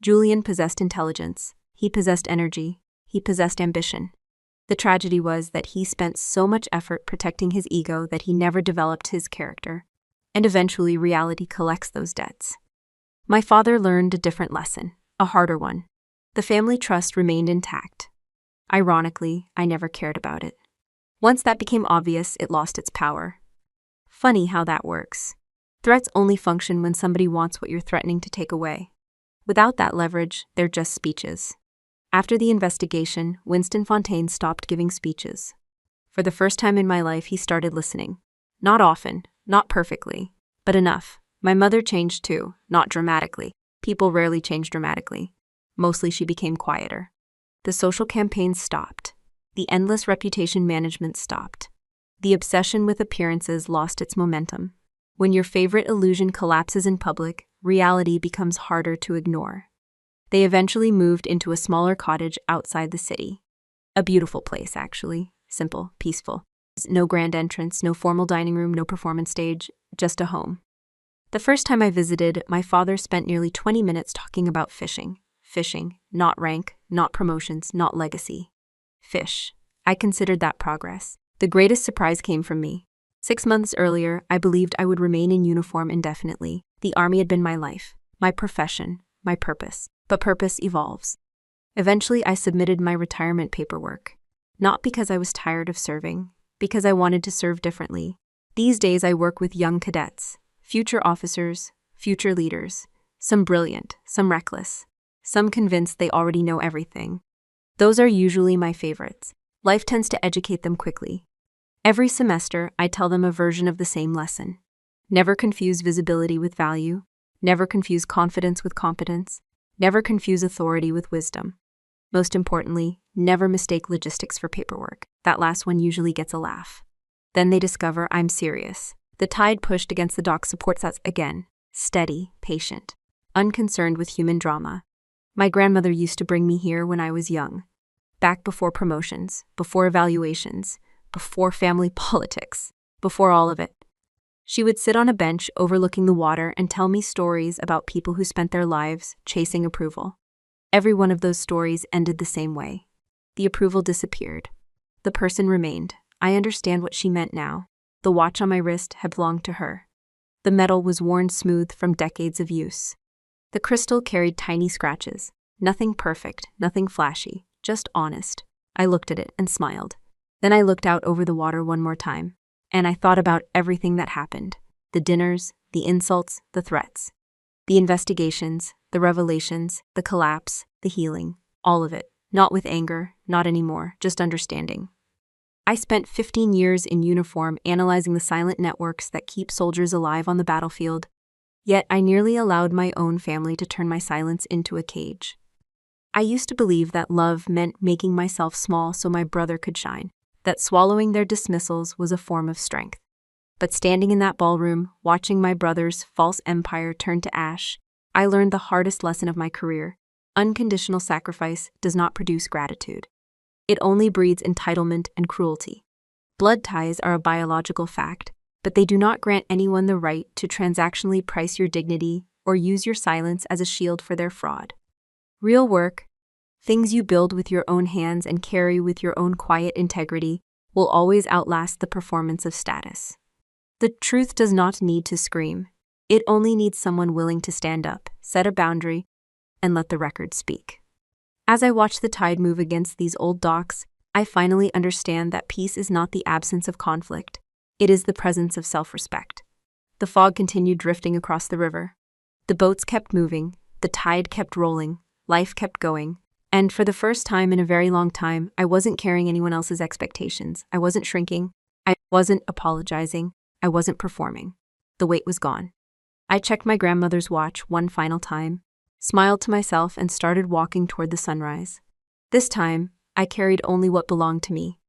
Julian possessed intelligence. He possessed energy. He possessed ambition. The tragedy was that he spent so much effort protecting his ego that he never developed his character. And eventually, reality collects those debts. My father learned a different lesson, a harder one. The family trust remained intact. Ironically, I never cared about it. Once that became obvious, it lost its power. Funny how that works. Threats only function when somebody wants what you're threatening to take away. Without that leverage, they're just speeches. After the investigation, Winston Fontaine stopped giving speeches. For the first time in my life, he started listening. Not often, not perfectly, but enough. My mother changed too, not dramatically. People rarely change dramatically. Mostly she became quieter. The social campaigns stopped. The endless reputation management stopped. The obsession with appearances lost its momentum. When your favorite illusion collapses in public, reality becomes harder to ignore. They eventually moved into a smaller cottage outside the city. A beautiful place, actually. Simple, peaceful. No grand entrance, no formal dining room, no performance stage, just a home. The first time I visited, my father spent nearly 20 minutes talking about fishing. Fishing, not rank, not promotions, not legacy. Fish. I considered that progress. The greatest surprise came from me. 6 months earlier, I believed I would remain in uniform indefinitely. The army had been my life, my profession, my purpose. But purpose evolves. Eventually, I submitted my retirement paperwork. Not because I was tired of serving, because I wanted to serve differently. These days, I work with young cadets, future officers, future leaders, some brilliant, some reckless, some convinced they already know everything. Those are usually my favorites. Life tends to educate them quickly. Every semester, I tell them a version of the same lesson. Never confuse visibility with value. Never confuse confidence with competence. Never confuse authority with wisdom. Most importantly, never mistake logistics for paperwork. That last one usually gets a laugh. Then they discover I'm serious. The tide pushed against the dock supports us again. Steady, patient, unconcerned with human drama. My grandmother used to bring me here when I was young. Back before promotions, before evaluations, before family politics, before all of it. She would sit on a bench overlooking the water and tell me stories about people who spent their lives chasing approval. Every one of those stories ended the same way. The approval disappeared. The person remained. I understand what she meant now. The watch on my wrist had belonged to her. The metal was worn smooth from decades of use. The crystal carried tiny scratches. Nothing perfect, nothing flashy, just honest. I looked at it and smiled. Then I looked out over the water one more time. And I thought about everything that happened. The dinners, the insults, the threats. The investigations, the revelations, the collapse, the healing. All of it. Not with anger, not anymore, just understanding. I spent 15 years in uniform analyzing the silent networks that keep soldiers alive on the battlefield. Yet I nearly allowed my own family to turn my silence into a cage. I used to believe that love meant making myself small so my brother could shine. That swallowing their dismissals was a form of strength. But standing in that ballroom, watching my brother's false empire turn to ash, I learned the hardest lesson of my career. Unconditional sacrifice does not produce gratitude. It only breeds entitlement and cruelty. Blood ties are a biological fact, but they do not grant anyone the right to transactionally price your dignity or use your silence as a shield for their fraud. Real work, things you build with your own hands and carry with your own quiet integrity, will always outlast the performance of status. The truth does not need to scream. It only needs someone willing to stand up, set a boundary, and let the record speak. As I watch the tide move against these old docks, I finally understand that peace is not the absence of conflict. It is the presence of self-respect. The fog continued drifting across the river. The boats kept moving, the tide kept rolling, life kept going. And for the first time in a very long time, I wasn't carrying anyone else's expectations. I wasn't shrinking. I wasn't apologizing. I wasn't performing. The weight was gone. I checked my grandmother's watch one final time, smiled to myself, and started walking toward the sunrise. This time, I carried only what belonged to me.